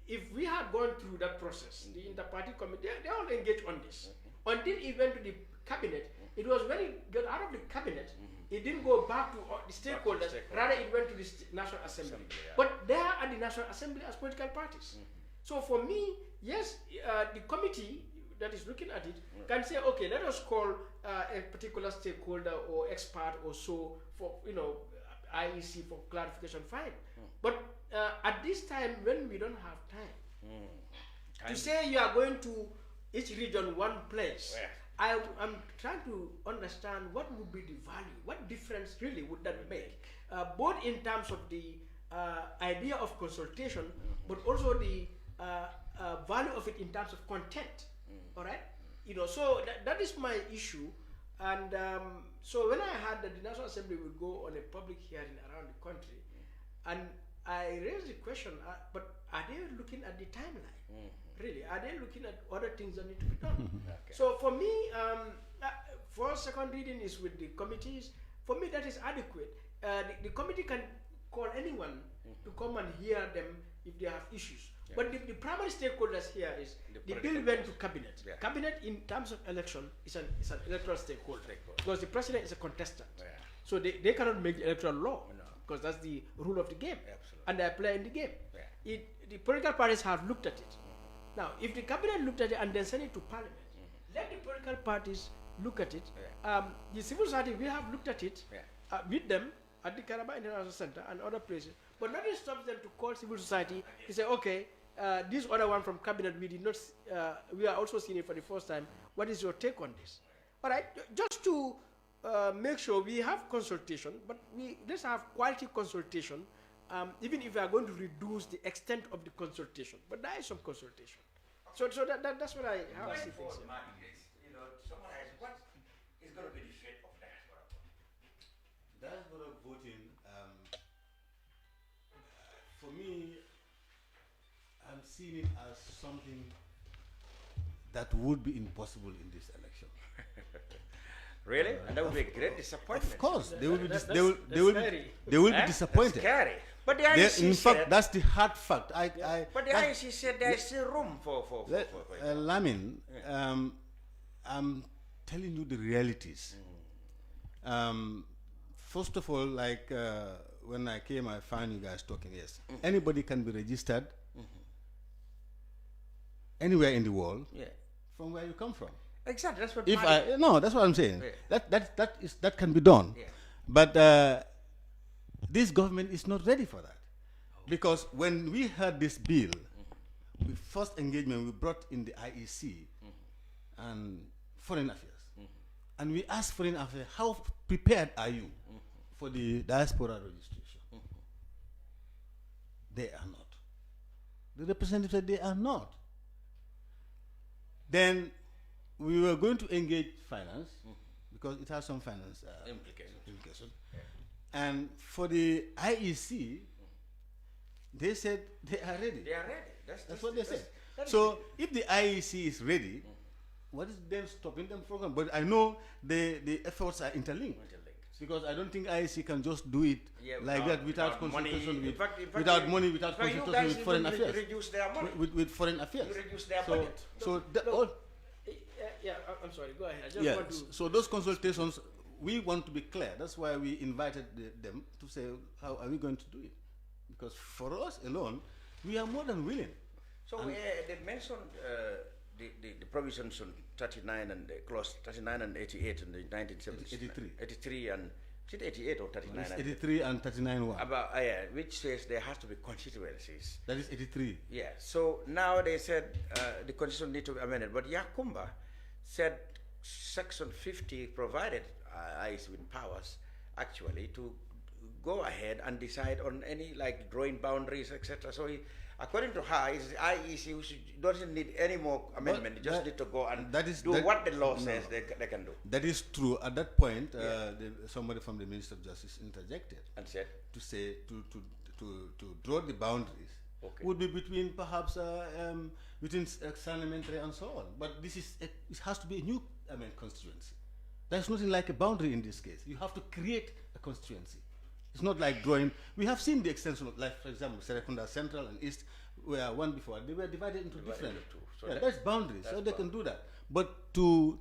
if we had gone through that process, the inter-party committee, they all engaged on this. Until it went to the cabinet, it was very good out of the cabinet. It didn't go back to the stakeholders, rather it went to the National Assembly. But they are at the National Assembly as political parties. So for me, yes, the committee that is looking at it can say, okay, let us call a particular stakeholder or expert or so for, IEC for clarification, fine. But at this time, when we don't have time, to say you are going to each region one place, I'm trying to understand what would be the value, what difference really would that make, both in terms of the idea of consultation, but also the value of it in terms of content. All right, so that is my issue, and so when I heard that the National Assembly would go on a public hearing around the country, and I raised the question, but are they looking at the timeline? Really, are they looking at other things that need to be done? So for me, for second reading is with the committees. For me, that is adequate. The committee can call anyone to come and hear them if they have issues. But the primary stakeholders here is the bill went to cabinet. Cabinet, in terms of election, is an electoral stakeholder because the president is a contestant. So they cannot make the electoral law because that's the rule of the game, and they are playing the game. The political parties have looked at it. Now, if the cabinet looked at it and then sent it to parliament, let the political parties look at it. The civil society, we have looked at it with them at the Karaba International Center and other places, but nothing stops them to call civil society to say, okay, this other one from cabinet, we did not. We are also seeing it for the first time. What is your take on this? All right, just to make sure we have consultation, but let's have quality consultation. Even if we are going to reduce the extent of the consultation, but there is some consultation. So that's what I see things. You know, someone asked, what is going to be the fate of diaspora? Diaspora voting, for me, I'm seeing it as something that would be impossible in this election. Really? And that would be a great disappointment. Of course, they will be. They will be disappointed. That's scary. But the IEC in said, fact, that's the hard fact. but the IEC said there is still room for Lamin, I'm telling you the realities. First of all, like when I came, I found you guys talking. Yes, anybody can be registered anywhere in the world, from where you come from. Exactly. That's what. That's what I'm saying. Yeah. That can be done, Yeah. but this government is not ready for that, because when we heard this bill, the first engagement we brought in the IEC and Foreign Affairs, and we asked Foreign Affairs, how prepared are you for the diaspora registration? They are not. The representative said they are not. Then we were going to engage finance, because it has some finance implications. And for the IEC, they said they are ready. They are ready. That's what they said. So if the IEC is ready, what is then stopping them from? But I know the efforts are interlinked. Because I don't think IEC can just do it like that without consultation without money, without consultation with Foreign Affairs. Reduce their money. With Foreign Affairs. You reduce their budget. I'm sorry, go ahead. I just want to... So those consultations, we want to be clear. That's why we invited them to say, how are we going to do it? Because for us alone, we are more than willing. So they mentioned the provisions on 39 and clause 39 and 88 in the 1970s. 83 and is it 88 or 39? It's 83 and 39 one. About which says there has to be constituencies. That is 83. Yeah. So now they said the constitution need to be amended, but Yakumba said Section 50 provided IEC with powers actually to go ahead and decide on any like drawing boundaries, etc. So according to her, it's the IEC who doesn't need any more amendment. They just need to go and do what the law says they can do. That is true. At that point, somebody from the Minister of Justice interjected and said to draw the boundaries would be between perhaps between Elementary and so on. But this is it has to be a new constituency. There's nothing like a boundary in this case. You have to create a constituency. It's not like drawing. We have seen the extension of, like, for example, Sere, Kunda Central and East, where one before they were divided into different. So that's boundaries. So they can do that. But to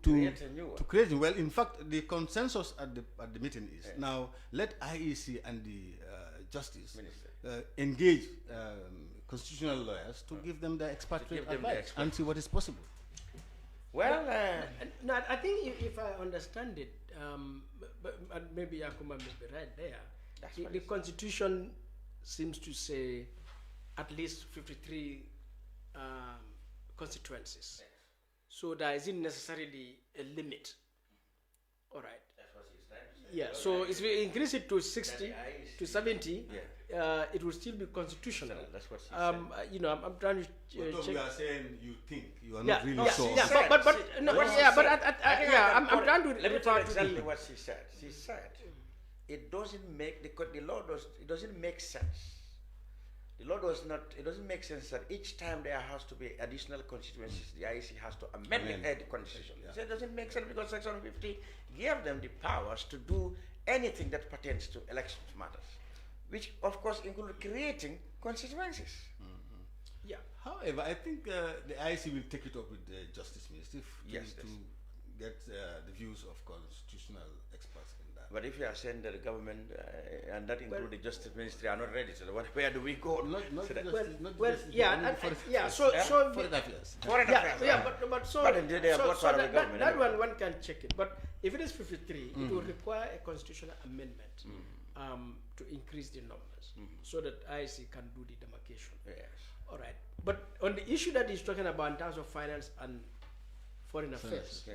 create well, in fact, the consensus at the meeting is now let IEC and the Justice engage constitutional lawyers to give them the expatriate advice and see what is possible. Well, no, I think if I understand it, but maybe Yakuma may be right there. The Constitution seems to say at least 53 constituencies. So there isn't necessarily a limit. All right. That's what she's trying to say. Yeah. So if we increase it to 60 to 70, it will still be constitutional. That's what she said. You know, I'm trying to check. You are saying you think you are not really sure. Yeah, but I'm trying to. Let me tell you exactly what she said. She said it doesn't make the law does it doesn't make sense. The law does not. It doesn't make sense that each time there has to be additional constituencies, the IEC has to amend the constitution. So it doesn't make sense because Section 50 gave them the powers to do anything that pertains to election matters, which of course include creating constituencies. Yeah. However, I think the IEC will take it up with the Justice Minister to get the views of constitutional experts in that. But if you are saying that the government and that include the Justice Ministry are not ready, so where do we go? Foreign Affairs. That one can check it. But if it is 53, it will require a constitutional amendment to increase the numbers so that IEC can do the demarcation. Yes. All right. But on the issue that he's talking about in terms of finance and foreign affairs,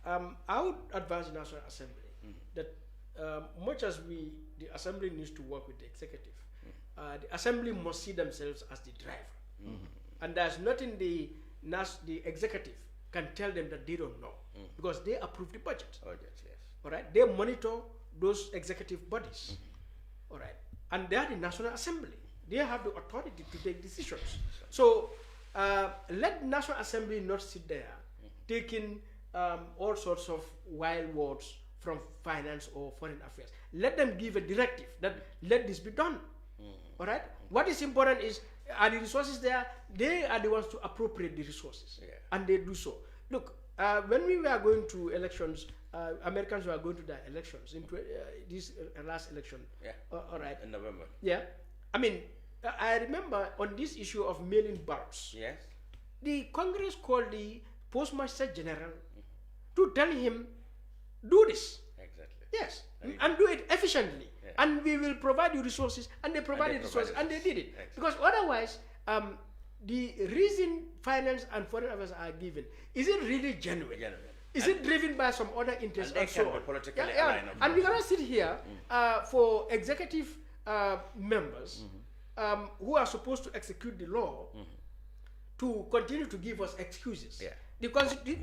I would advise the National Assembly that much as the Assembly needs to work with the executive, the Assembly must see themselves as the driver. And there's nothing the executive can tell them that they don't know because they approve the budget. Oh, yes. All right. They monitor those executive bodies. All right. And they are the National Assembly. They have the authority to take decisions. So let National Assembly not sit there taking all sorts of wild words from finance or foreign affairs. Let them give a directive that let this be done. All right. What is important is, are the resources there? They are the ones to appropriate the resources, and they do so. Look, when we were going to elections, Americans were going to their elections in this last election. All right. In November. Yeah. I mean, I remember on this issue of mail-in ballots. Yes. The Congress called the Postmaster General to tell him, do this. Exactly. Yes. And do it efficiently. And we will provide you resources. And they provided resources, and they did it. Exactly. Because otherwise, the reason finance and foreign affairs are given, is it really genuine? Is it driven by some other interests? And they can be politically aligned. And we cannot sit here for executive members who are supposed to execute the law to continue to give us excuses. Because the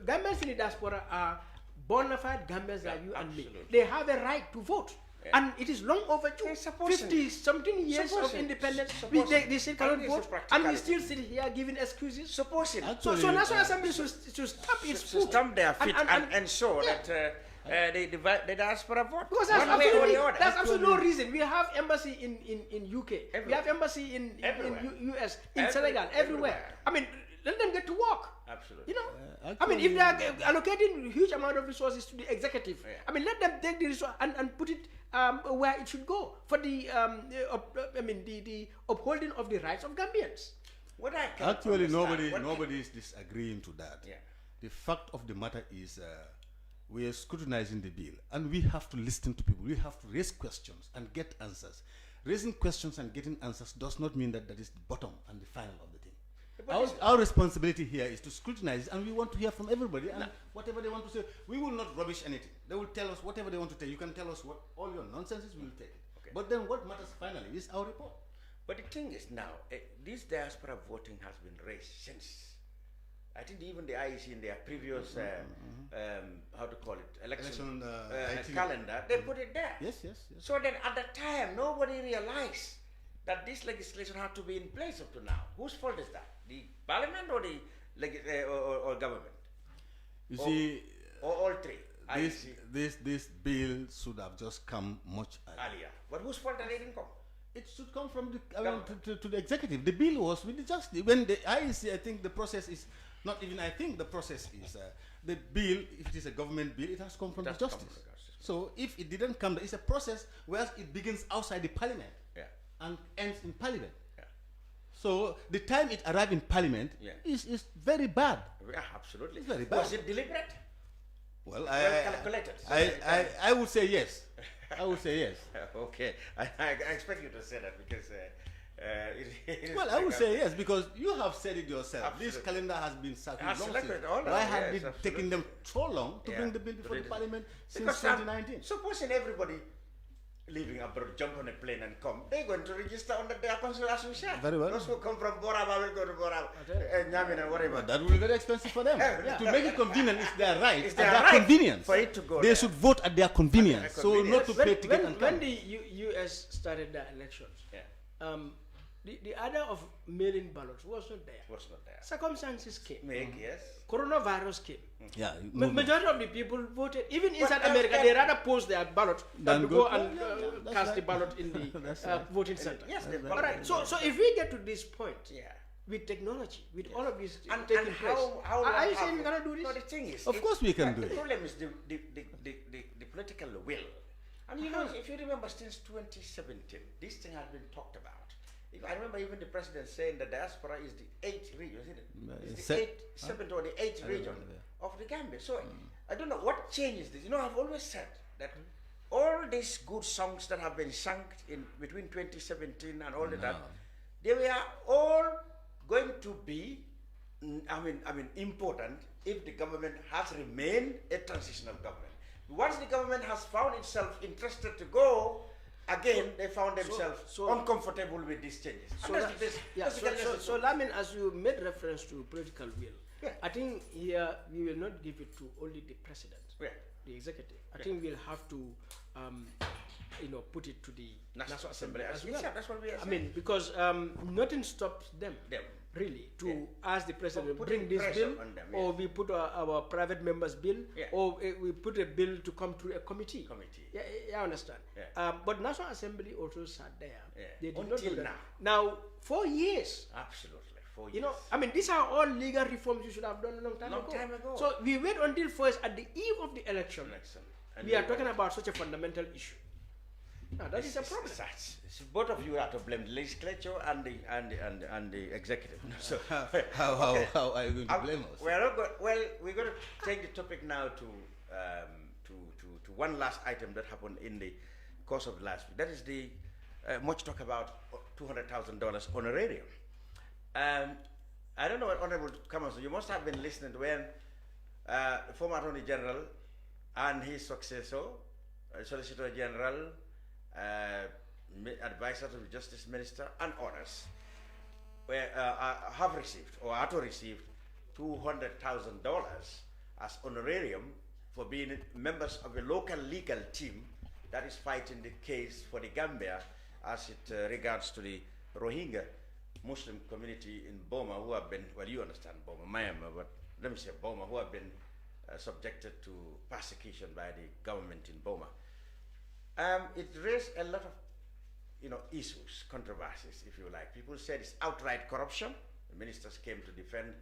Gambians in the diaspora are bona fide Gambians like you and me. They have a right to vote. And it is long overdue. 50-something years of independence. They still cannot vote. And we still sit here giving excuses. Suppose it. So National Assembly should stamp its foot. Stamp their feet and ensure that the diaspora vote. Because there's absolutely no reason. We have embassy in UK. We have embassy in US, in Senegal, everywhere. I mean, let them get to work. Absolutely. You know, I mean, if they are allocating a huge amount of resources to the executive, I mean, let them take the resource and put it where it should go for the the upholding of the rights of Gambians. Actually, nobody is disagreeing to that. The fact of the matter is we are scrutinizing the bill, and we have to listen to people. We have to raise questions and get answers. Raising questions and getting answers does not mean that is the bottom and the final of the thing. Our responsibility here is to scrutinize, and we want to hear from everybody, and whatever they want to say, we will not rubbish anything. They will tell us whatever they want to tell. You can tell us what all your nonsense is, we will take it. But then what matters finally is our report. But the thing is now, this diaspora voting has been raised since, I think even the IEC in their previous, how to call it, election calendar, they put it there. Yes. So then at the time, nobody realized that this legislation had to be in place up to now. Whose fault is that? The parliament or the or government? You see, or all three. This bill should have just come much earlier. But whose fault that it didn't come? It should come from the to the executive. The bill was with the justice. When the IEC, I think the process is not even. I think the process is the bill. If it is a government bill, it has come from the justice. So if it didn't come, it's a process where it begins outside the parliament and ends in parliament. So the time it arrived in parliament is very bad. Yeah, absolutely. It's very bad. Was it deliberate? Well, calculated. I would say yes. I would say yes. Okay, I expect you to say that because. Well, I would say yes because you have said it yourself. Absolutely. This calendar has been circulated long. Why had it taken them so long to bring the bill before the parliament since 2019? Supposing everybody leaving abroad, jump on a plane and come, they're going to register under their consular association. Very well. Those who come from Boraba will go to Boraba, Nyamin and whatever. But that will be very expensive for them. To make it convenient is their right. It's their right convenience. For it to go they should vote at their convenience. So not to pay ticket and come. When the US started their elections, the order of mail-in ballots was not there. Circumstances came. Coronavirus came. Yeah. Majority of the people voted. Even inside America, they rather post their ballot than to go and cast the ballot in the voting center. Yes, all right. So if we get to this point, with technology, with all of this taking place, are you saying we cannot do this? No, the thing is, of course we can do it. The problem is the political will. And you know, if you remember, since 2017, this thing has been talked about. I remember even the president saying the diaspora is the 8th region, isn't it? It's the 7th or the 8th region of the Gambia. So I don't know what changes this. You know, I've always said that all these good songs that have been sung in between 2017 and all that, they were all going to be, important if the government has remained a transitional government. Once the government has found itself interested to go, again, they found themselves uncomfortable with these changes. So Lamin, as you made reference to political will, I think here we will not give it to only the president, the executive. I think we'll have to, put it to the National Assembly as well. That's what we are saying. I mean, because nothing stops them really to ask the president bring this bill, or we put our private members bill, or we put a bill to come through a committee. Yeah, I understand. But National Assembly also sat there. They did not do that. Now, 4 years. Absolutely. 4 years. You know, I mean, these are all legal reforms you should have done a long time ago. So we wait until first at the eve of the election. We are talking about such a fundamental issue. Now, that is a problem. Both of you are to blame, the legislature and the executive. So how are you going to blame us? Well, we're going to take the topic now to one last item that happened in the course of the last week. That is the much talk about $200,000 honorarium. I don't know what Honorable Kamaso, you must have been listening when the former Attorney General and his successor, Solicitor General, advisor to the Justice Minister, and others have received or are to receive $200,000 as honorarium for being members of a local legal team that is fighting the case for the Gambia as it regards to the Rohingya Muslim community in Burma who have been, well, you understand Burma, Myanmar, but let me say Burma, who have been subjected to persecution by the government in Burma. It raised a lot of, issues, controversies, if you like. People said it's outright corruption. The ministers came to defend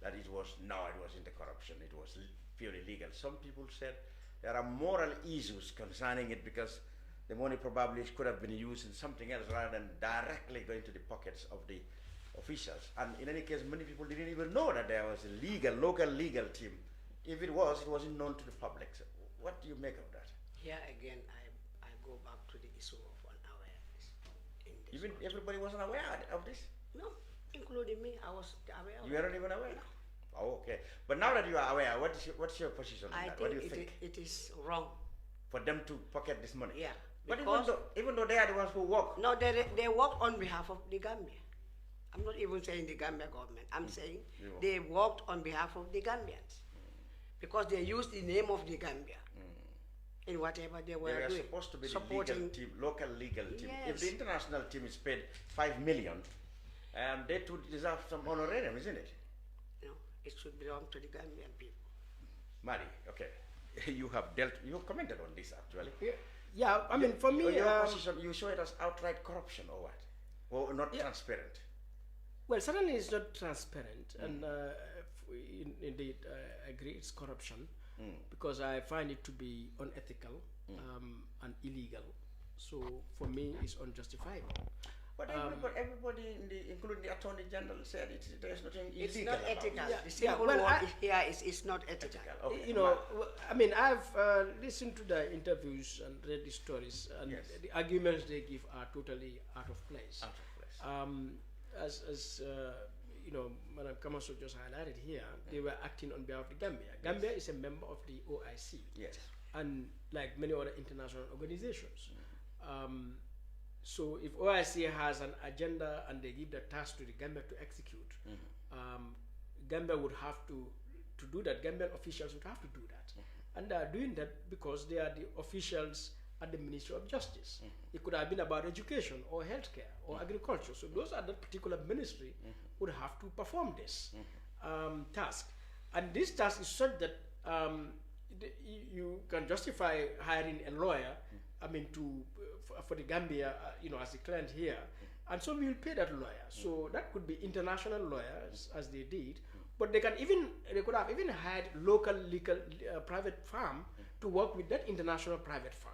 that it wasn't the corruption, it was purely legal. Some people said there are moral issues concerning it because the money probably could have been used in something else rather than directly going to the pockets of the officials. And in any case, many people didn't even know that there was a local legal team. If it wasn't known to the public. So what do you make of that? Here again, I go back to the issue of unawareness. Even everybody wasn't aware of this? No, including me. I was aware of it. You weren't even aware? No. Oh, okay. But now that you are aware, what's your position on that? What do you think? It is wrong. For them to pocket this money? Yeah. But even though they are the ones who work. No, they work on behalf of the Gambia. I'm not even saying the Gambia government. I'm saying they worked on behalf of the Gambians. Because they used the name of the Gambia in whatever they were doing. They were supposed to be the legal team, local legal team. Yes. If the international team is paid $5 million, they too deserve some honorarium, isn't it? No, it should belong to the Gambian people. Madi, okay. You commented on this actually. Yeah, I mean, for me... Your position, you show it as outright corruption or what? Or not transparent? Well, certainly it's not transparent, and indeed, I agree it's corruption, because I find it to be unethical and illegal. So for me, it's unjustifiable. But everybody, including the Attorney General, said there's nothing illegal. It's not ethical. Yeah. The simple word here is it's not ethical. Okay. I mean, I've listened to the interviews and read the stories, and the arguments they give are totally out of place. As Madam Kamaso just highlighted here, they were acting on behalf of the Gambia. Gambia is a member of the OIC, and like many other international organizations. So if OIC has an agenda and they give the task to the Gambia to execute, Gambia would have to do that. Gambian officials would have to do that. And they are doing that because they are the officials at the Ministry of Justice. It could have been about education or healthcare or agriculture. So those are the particular ministry would have to perform this task. And this task is such that you can justify hiring a lawyer, for the Gambia, as a client here, and so we will pay that lawyer. So that could be international lawyers, as they did, but they could have even hired local legal private firm to work with that international private firm.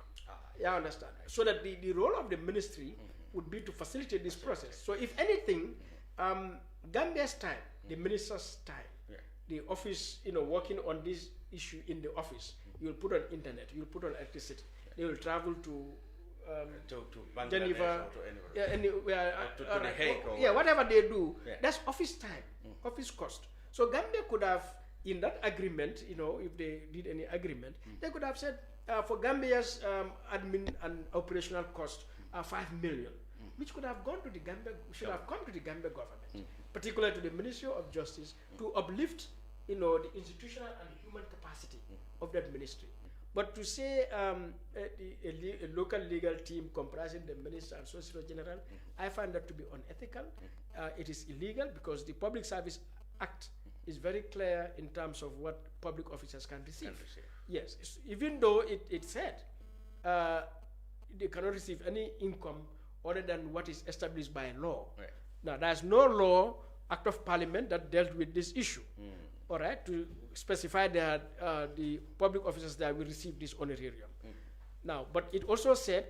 Yeah, I understand. So that the role of the ministry would be to facilitate this process. So if anything, Gambia's time, the minister's time, the office, working on these issue in the office, you'll put on internet, you'll put on electricity. They will travel to Geneva, anywhere, to the Hague, or whatever they do. That's office time, office cost. So Gambia could have, in that agreement, if they did any agreement, they could have said for Gambia's admin and operational cost 5 million, which could have gone to the Gambia, should have come to the Gambia government, particularly to the Ministry of Justice, to uplift, the institutional and human capacity of that ministry. But to say a local legal team comprising the Minister and Solicitor General, I find that to be unethical. It is illegal because the Public Service Act is very clear in terms of what public officers can receive. Yes, even though it said they cannot receive any income other than what is established by law. Right. Now, there's no law, Act of Parliament, that dealt with this issue. All right, to specify that the public officers that will receive this honorarium. Now, but it also said,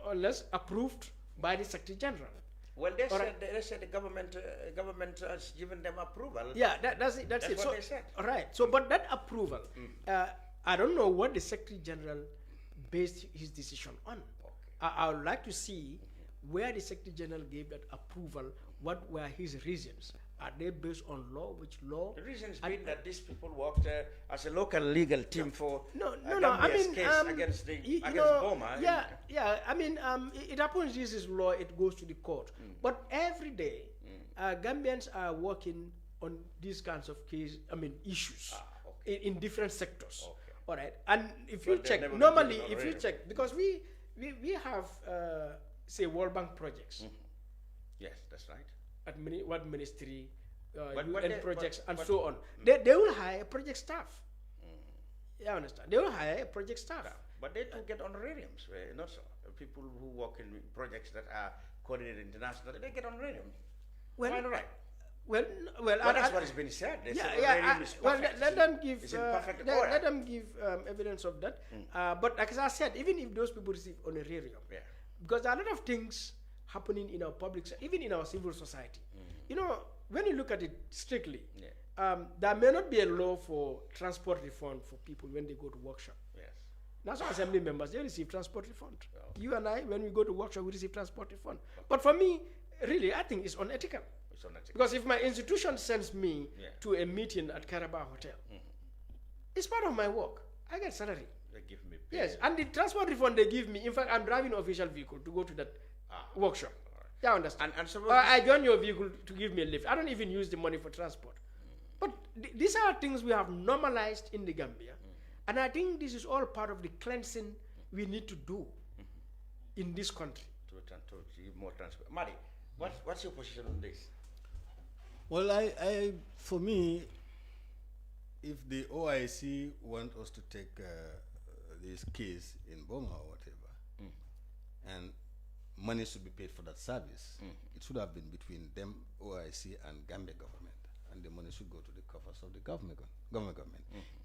unless approved by the Secretary General. Well, they said the government has given them approval. Yeah, that's it. That's what so, they said. All right. So, but that approval, I don't know what the Secretary General based his decision on. Okay. I would like to see where the Secretary General gave that approval. What were his reasons? Are they based on law? Which law? The reason being that these people worked as a local legal team for case against Boma. Yeah. I mean, it happens. This is law. It goes to the court. But every day, Gambians are working on these kinds of issues in different sectors. Okay. All right. And if you check, normally, if you check, because we have say World Bank projects. Yes, that's right. At what ministry, UN projects, and so on. They will hire project staff. You understand? They will hire project staff. Yeah. But they don't get honorariums. Not so. People who work in projects that are coordinated internationally, they get honorariums. Well, quite all right. Well, that's what has been said. Let them give evidence of that. But like I said, even if those people receive honorarium, because there are a lot of things happening in our public, even in our civil society. When you look at it strictly, there may not be a law for transport refund for people when they go to workshop. Yes. National Assembly members, they receive transport refund. Oh. You and I, when we go to workshop, we receive transport refund. But for me, really, I think it's unethical. It's unethical. Because if my institution sends me to a meeting at Carabao Hotel, it's part of my work. I get salary. They give me pay. Yes, and the transport refund they give me, in fact, I'm driving an official vehicle to go to that workshop. Right. Yeah, I understand. And so I join your vehicle to give me a lift. I don't even use the money for transport. But these are things we have normalized in the Gambia. And I think this is all part of the cleansing we need to do in this country. To give more transport. Madi, what's your position on this? Well, for me, if the OIC want us to take this case in Boma or whatever, and money should be paid for that service, it should have been between them, OIC, and Gambia government, and the money should go to the coffers of the government.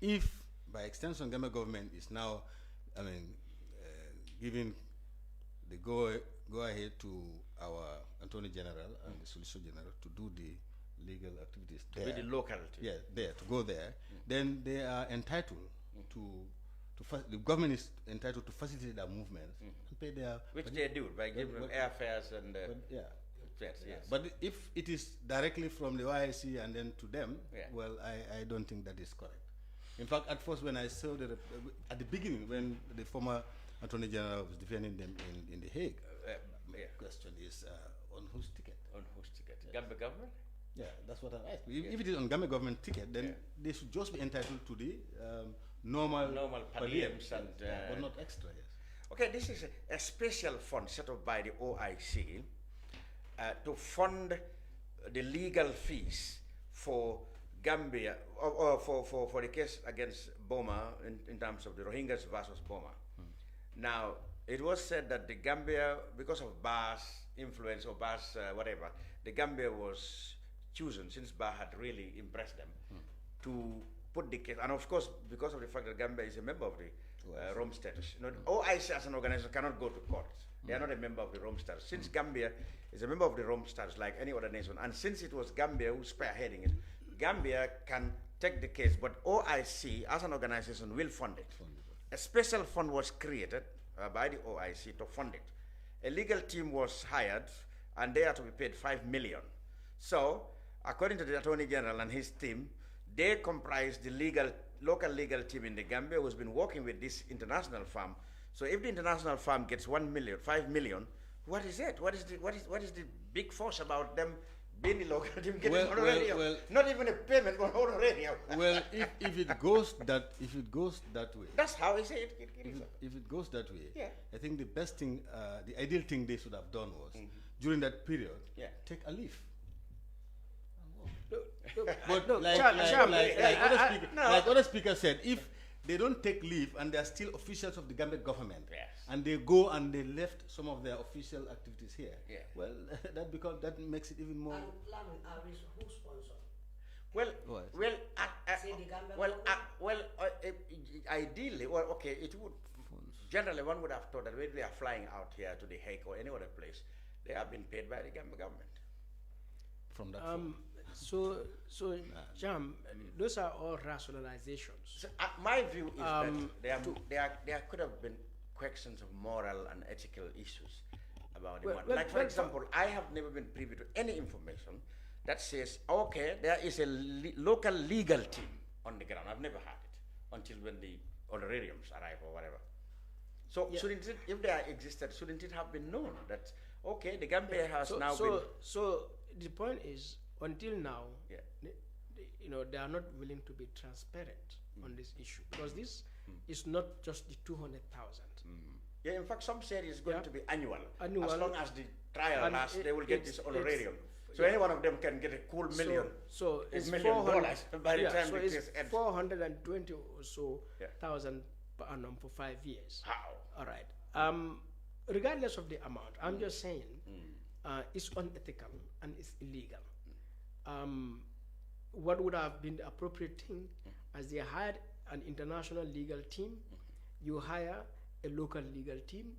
If, by extension, Gambia government is now, giving the go ahead to our Attorney General and the Solicitor General to do the legal activities there, the locality. Yeah, to go there, then they are entitled the government is entitled to facilitate their movements and pay their... Which they do, by giving them airfares and... yes. But if it is directly from the OIC and then to them, well, I don't think that is correct. In fact, at first when I saw at the beginning, when the former Attorney General was defending them in The Hague, question is on whose ticket? On whose ticket? Gambia government? Yeah, that's what I asked. If it is on Gambia government ticket, then they should just be entitled to the normal per diems and but not extra. Yes. Okay, this is a special fund set up by the OIC to fund the legal fees for Gambia or for the case against Boma in terms of the Rohingyas versus Boma. Now, it was said that the Gambia, because of Ba's influence or Ba's whatever, the Gambia was chosen, since Ba had really impressed them, to put the case, and of course, because of the fact that Gambia is a member of the Rome Statute. OIC as an organization cannot go to court. They are not a member of the Rome Statute. Since Gambia is a member of the Rome Statute like any other nation, and since it was Gambia who was spearheading it, Gambia can take the case, but OIC as an organization will fund it. A special fund was created by the OIC to fund it. A legal team was hired, and they are to be paid $5 million. So, according to the Attorney General and his team, they comprise the local legal team in the Gambia who's been working with this international firm. So if the international firm gets $5 million, what is it? What is the big force about them being the local team getting honorarium? Not even a payment for honorarium. Well, if it goes that way, that's how I say it. If it goes that way, yeah. I think the best thing, the ideal thing they should have done was during that period, take a leave. But like other speakers said, if they don't take leave and they are still officials of the Gambian government, and they go and they left some of their official activities here, well, that makes it even more. And who sponsor? Ideally, it would. Generally, one would have thought that when they are flying out here to the Hague or any other place, they have been paid by the Gambian government. From that. So Jam, those are all rationalizations. So, my view is that there could have been questions of moral and ethical issues about the matter. Like, for example, I have never been privy to any information that says, okay, there is a local legal team on the ground. I've never had it until when the honorariums arrive or whatever. So, shouldn't it, if there existed, shouldn't it have been known that, okay, the Gambia has now been... So, the point is, until now, they are not willing to be transparent on this issue, because this is not just the 200,000. Yeah, in fact, some say it's going to be annual. As long as the trial lasts, they will get this honorarium. So any one of them can get a cool million. So it's $1 million by the time so the it's case ends. 420 or so thousand per annum for 5 years. How? All right. Regardless of the amount, I'm just saying it's unethical and it's illegal. What would have been the appropriate thing, as they hired an international legal team, you hire a local legal team.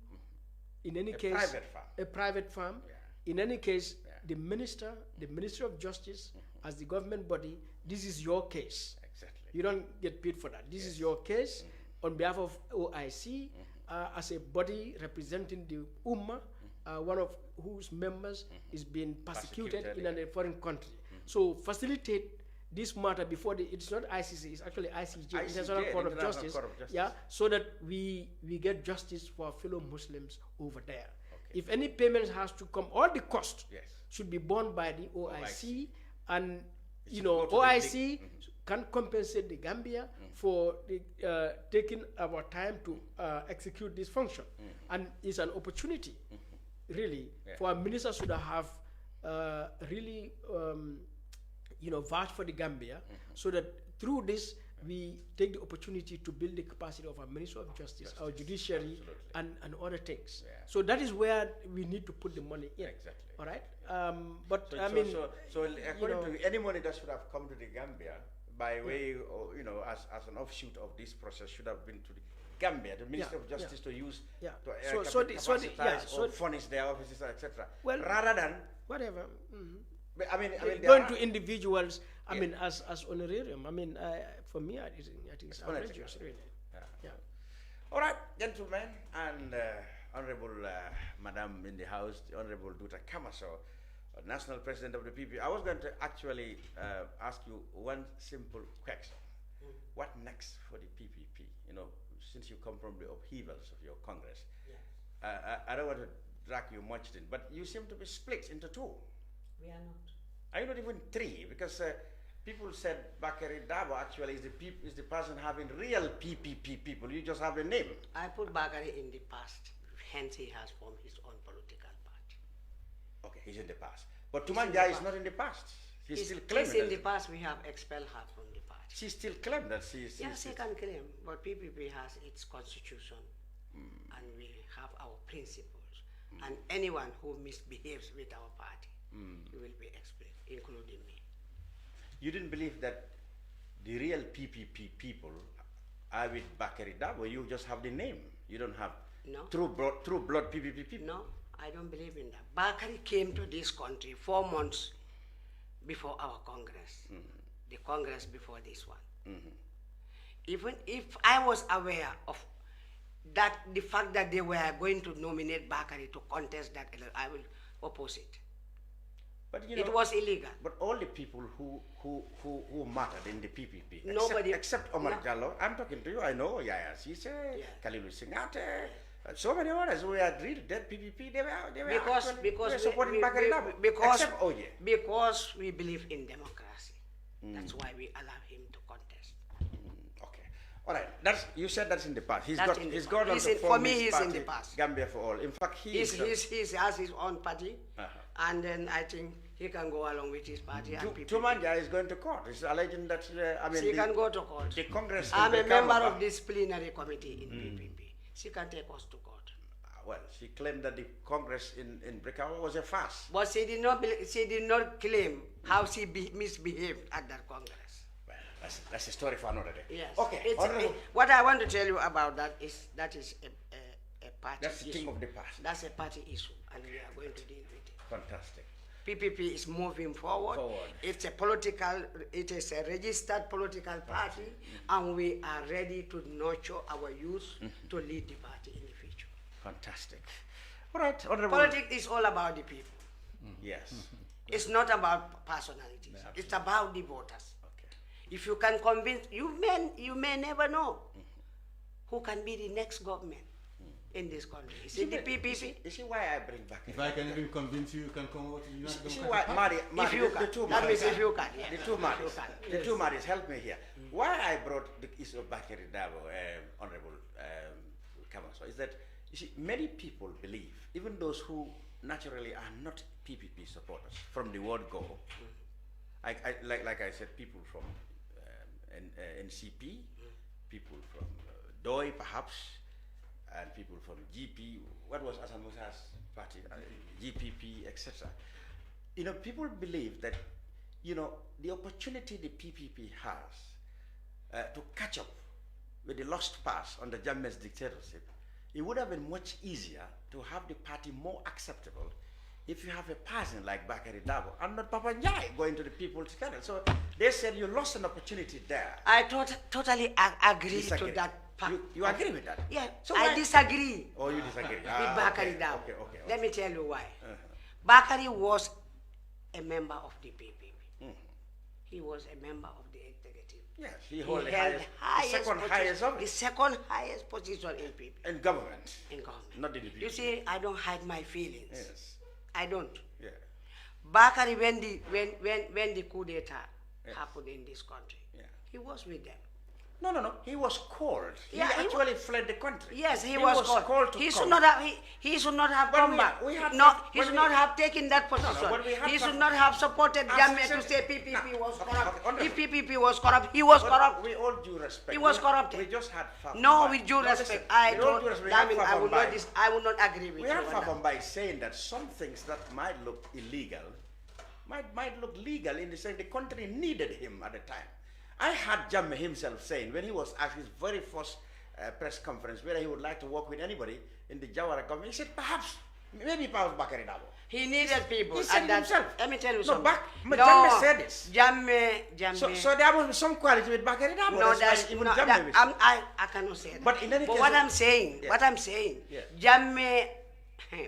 In any case, a private firm. In any case, the Ministry of Justice, as the government body, this is your case. Exactly. You don't get paid for that. This is your case on behalf of OIC, as a body representing the Ummah, one of whose members is being persecuted in a foreign country. So facilitate this matter before it's not ICC, it's actually ICJ, International Court of Justice. Yeah, so that we get justice for our fellow Muslims over there. Okay. If any payments has to come, all the cost should be borne by the OIC, and OIC can compensate the Gambia for the, taking our time to execute this function. And it's an opportunity, really, for our ministers should have really vouch for the Gambia, so that through this we take the opportunity to build the capacity of our Ministry of Justice, our judiciary, and other things. So that is where we need to put the money in. Exactly. All right. So according to any money that should have come to the Gambia by way, or, as an offshoot of this process, should have been to the Gambia, the Ministry of Justice, to use to furnish their offices, etc. Well, rather than whatever. I mean, going to individuals. I mean, as honorarium. I mean, for me, I think it's outrageous, really. All right, gentlemen, and Honorable Madam in the House, the Honorable Douta Kamaso, National President of the PPP. I was going to actually ask you one simple question. What next for the PPP? Since you come from the upheavals of your Congress, I don't want to drag you much in, but you seem to be split into two. We are not. Are you not even three? Because people said Bakari Dabo actually is the person having real PPP people. You just have a name. I put Bakari in the past. Hence, he has formed his own political party. Okay, he's in the past. But Tumanja is not in the past. He's still claiming. He's in the past. We have expelled her from the party. She still claims that she is. Yes, she can claim. But PPP has its constitution, and we have our principles. And anyone who misbehaves with our party, you will be expelled, including me. You didn't believe that the real PPP people are with Bakari Dabo? You just have the name. You don't have true blood PPP people? No, I don't believe in that. Bakari came to this country 4 months before our Congress. the Congress before this one. Even if I was aware of that, the fact that they were going to nominate Bakari to contest that, I will oppose it. But it was illegal. But all the people who mattered in the PPP, nobody except Omar Jallo, I'm talking to you, I know, Ceesay, Kalilu Singate, so many others who agreed that PPP, they were supporting Bakari Dabo, except OJ. Because we believe in democracy. That's why we allow him to contest. Okay. All right. You said that's in the past. He's gone on to for form me, his he's party, in the past. Gambia for All. In fact, he has his own party, and then I think he can go along with his party. And Tumanja is going to court. He's alleging that she can go to court. The Congress. I'm a member of disciplinary committee in PPP. She can take us to court. Well, she claimed that the Congress in Brikawa was a farce. But she did not claim how she misbehaved at that Congress. Well, that's a story for another day. Yes. Okay. What I want to tell you about that is a party That's the issue. thing of the past. That's a party issue, and we are going to deal with it. Fantastic. PPP is moving forward. It's a registered political party, and we are ready to nurture our youth to lead the party in the future. Fantastic. All right, Honorable. Politics is all about the people. Yes. It's not about personalities. It's about the voters. Okay. If you can convince, you may never know who can be the next government in this country. Is it the PPP? You see why I bring back? If I can even convince you, you can come over to the United See why, Madi, if you can. The two That means Madis, if you can. Yeah. The two Madis, help me here. Why I brought the issue of Bakari Dabo, Honorable Kamaso, is that you see, many people believe, even those who naturally are not PPP supporters from the word go, like I said, people from NCP, people from DOI perhaps, and people from GP, what was Asan Musa's party, GPP, etc. You know, people believe that, you know, the opportunity the PPP has to catch up with the lost past under Jammeh's dictatorship, it would have been much easier to have the party more acceptable if you have a person like Bakari Dabo and not Papa Njai going to the people together. So they said you lost an opportunity there. I totally agree to that. You agree with that? Yeah, so I disagree. Oh, you disagree? With Bakari Dabo. Okay. Let me tell you why. Bakari was a member of the PPP. He was a member of the executive. Yes, he held the second highest position in PPP. In government. In government. Not in the PPP. You see, I don't hide my feelings. Yes. I don't. Yeah. Bakari, when the coup d'etat happened in this country, he was with them. No. He was called. He actually fled the country. Yes, he was called. To he come. He should not have come back. He should not have taken that position. He should not have supported Jammeh to say PPP was corrupt. If PPP was corrupt, he was corrupt. With all due respect. He was corrupted. We just had Fatou. No, with due respect. I would not agree with you. We have Fatou by saying that some things that might look illegal might look legal in the sense the country needed him at the time. I had Jammeh himself saying when he was at his very first press conference whether he would like to work with anybody in the Jawara government, he said maybe Bakari Dabo. He needed people. He said it himself. Let me tell you something. Jammeh said this. Jammeh. So there was some quality with Bakari Dabo. I cannot say that. But in any case, what I'm saying, Jammeh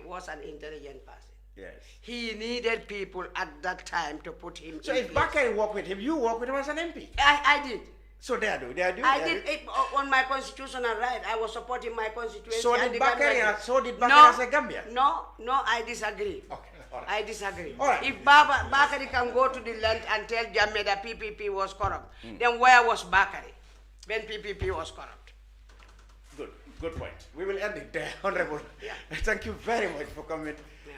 was an intelligent person. Yes. He needed people at that time to put him in So if Bakari worked with him, you worked with him as an MP? I did. So they do. I did it on my constitutional right. I was supporting my constituency. So did Bakari as a Gambian? No, I disagree. Okay. All right. I disagree. All right. If Bakari can go to the land and tell Jammeh that PPP was corrupt, then where was Bakari when PPP was corrupt? Good point. We will end it there, Honorable. Yeah. Thank you very much for coming.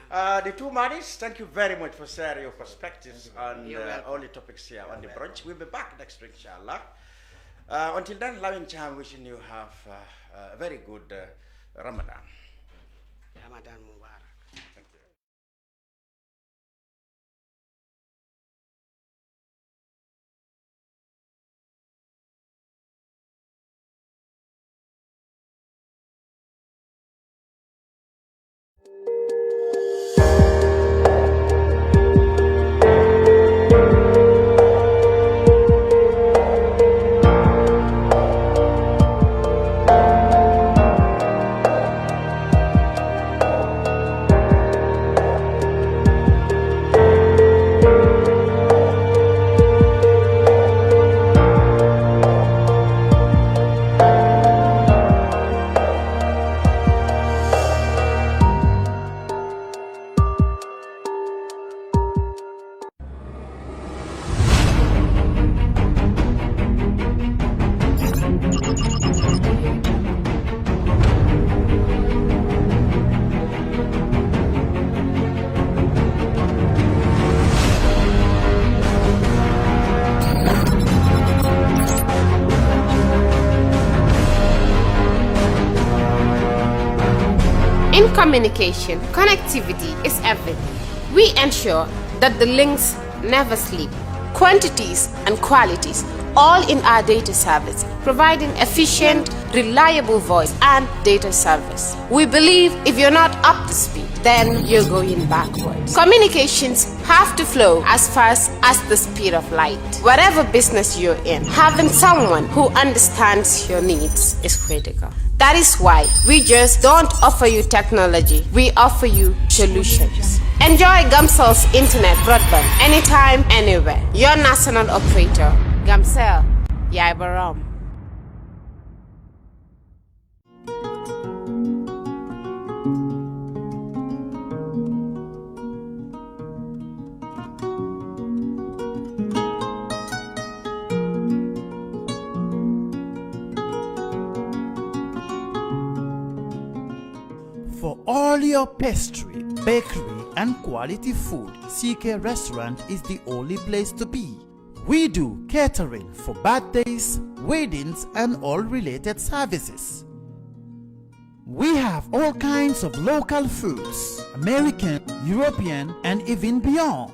The two Madis, thank you very much for sharing your perspectives on all the topics here on the brunch. We'll be back next week, inshallah. Until then, Lavin Cham wishing you have a very good Ramadan. Ramadan Mubarak. Thank you. communication, connectivity is everything. We ensure that the links never sleep. Quantities and qualities, all in our data service, providing efficient, reliable voice and data service. We believe if you're not up to speed, then you're going backwards. Communications have to flow as fast as the speed of light. Whatever business you're in, having someone who understands your needs is critical. That is why we just don't offer you technology, we offer you solutions. Enjoy Gamtel's internet broadband anytime, anywhere. Your national operator, Gamtel, Yaibaram. For all your pastry, bakery, and quality food, Sika Restaurant is the only place to be. We do catering for birthdays, weddings, and all related services. We have all kinds of local foods, American, European, and even beyond.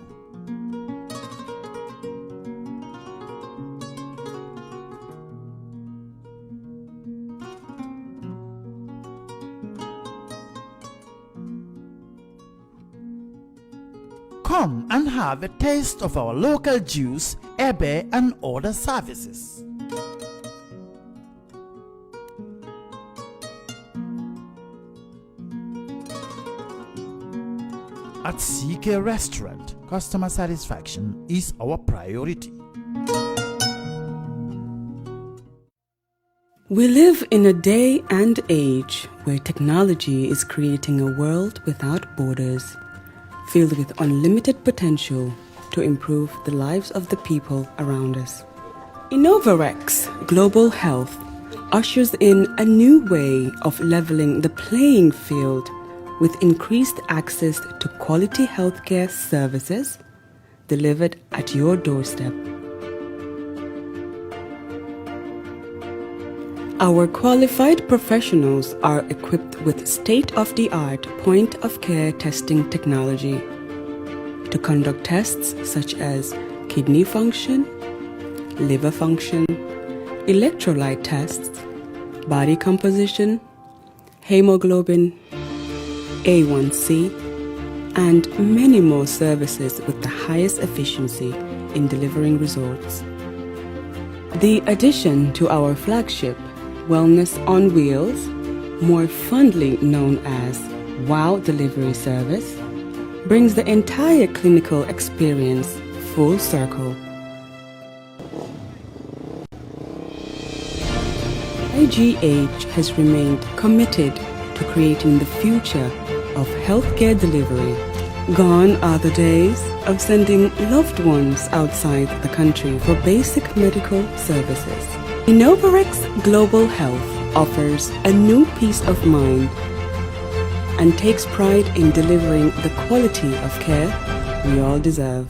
Come and have a taste of our local juice, ebe, and other services. At Sika Restaurant, customer satisfaction is our priority. We live in a day and age where technology is creating a world without borders, filled with unlimited potential to improve the lives of the people around us. Innovarex Global Health ushers in a new way of leveling the playing field with increased access to quality healthcare services delivered at your doorstep. Our qualified professionals are equipped with state-of-the-art point-of-care testing technology to conduct tests such as kidney function, liver function, electrolyte tests, body composition, hemoglobin, A1C, and many more services with the highest efficiency in delivering results. The addition to our flagship Wellness on Wheels, more fondly known as WOW Delivery Service, brings the entire clinical experience full circle. IGH has remained committed to creating the future of healthcare delivery. Gone are the days of sending loved ones outside the country for basic medical services. Innovarex Global Health offers a new peace of mind and takes pride in delivering the quality of care we all deserve.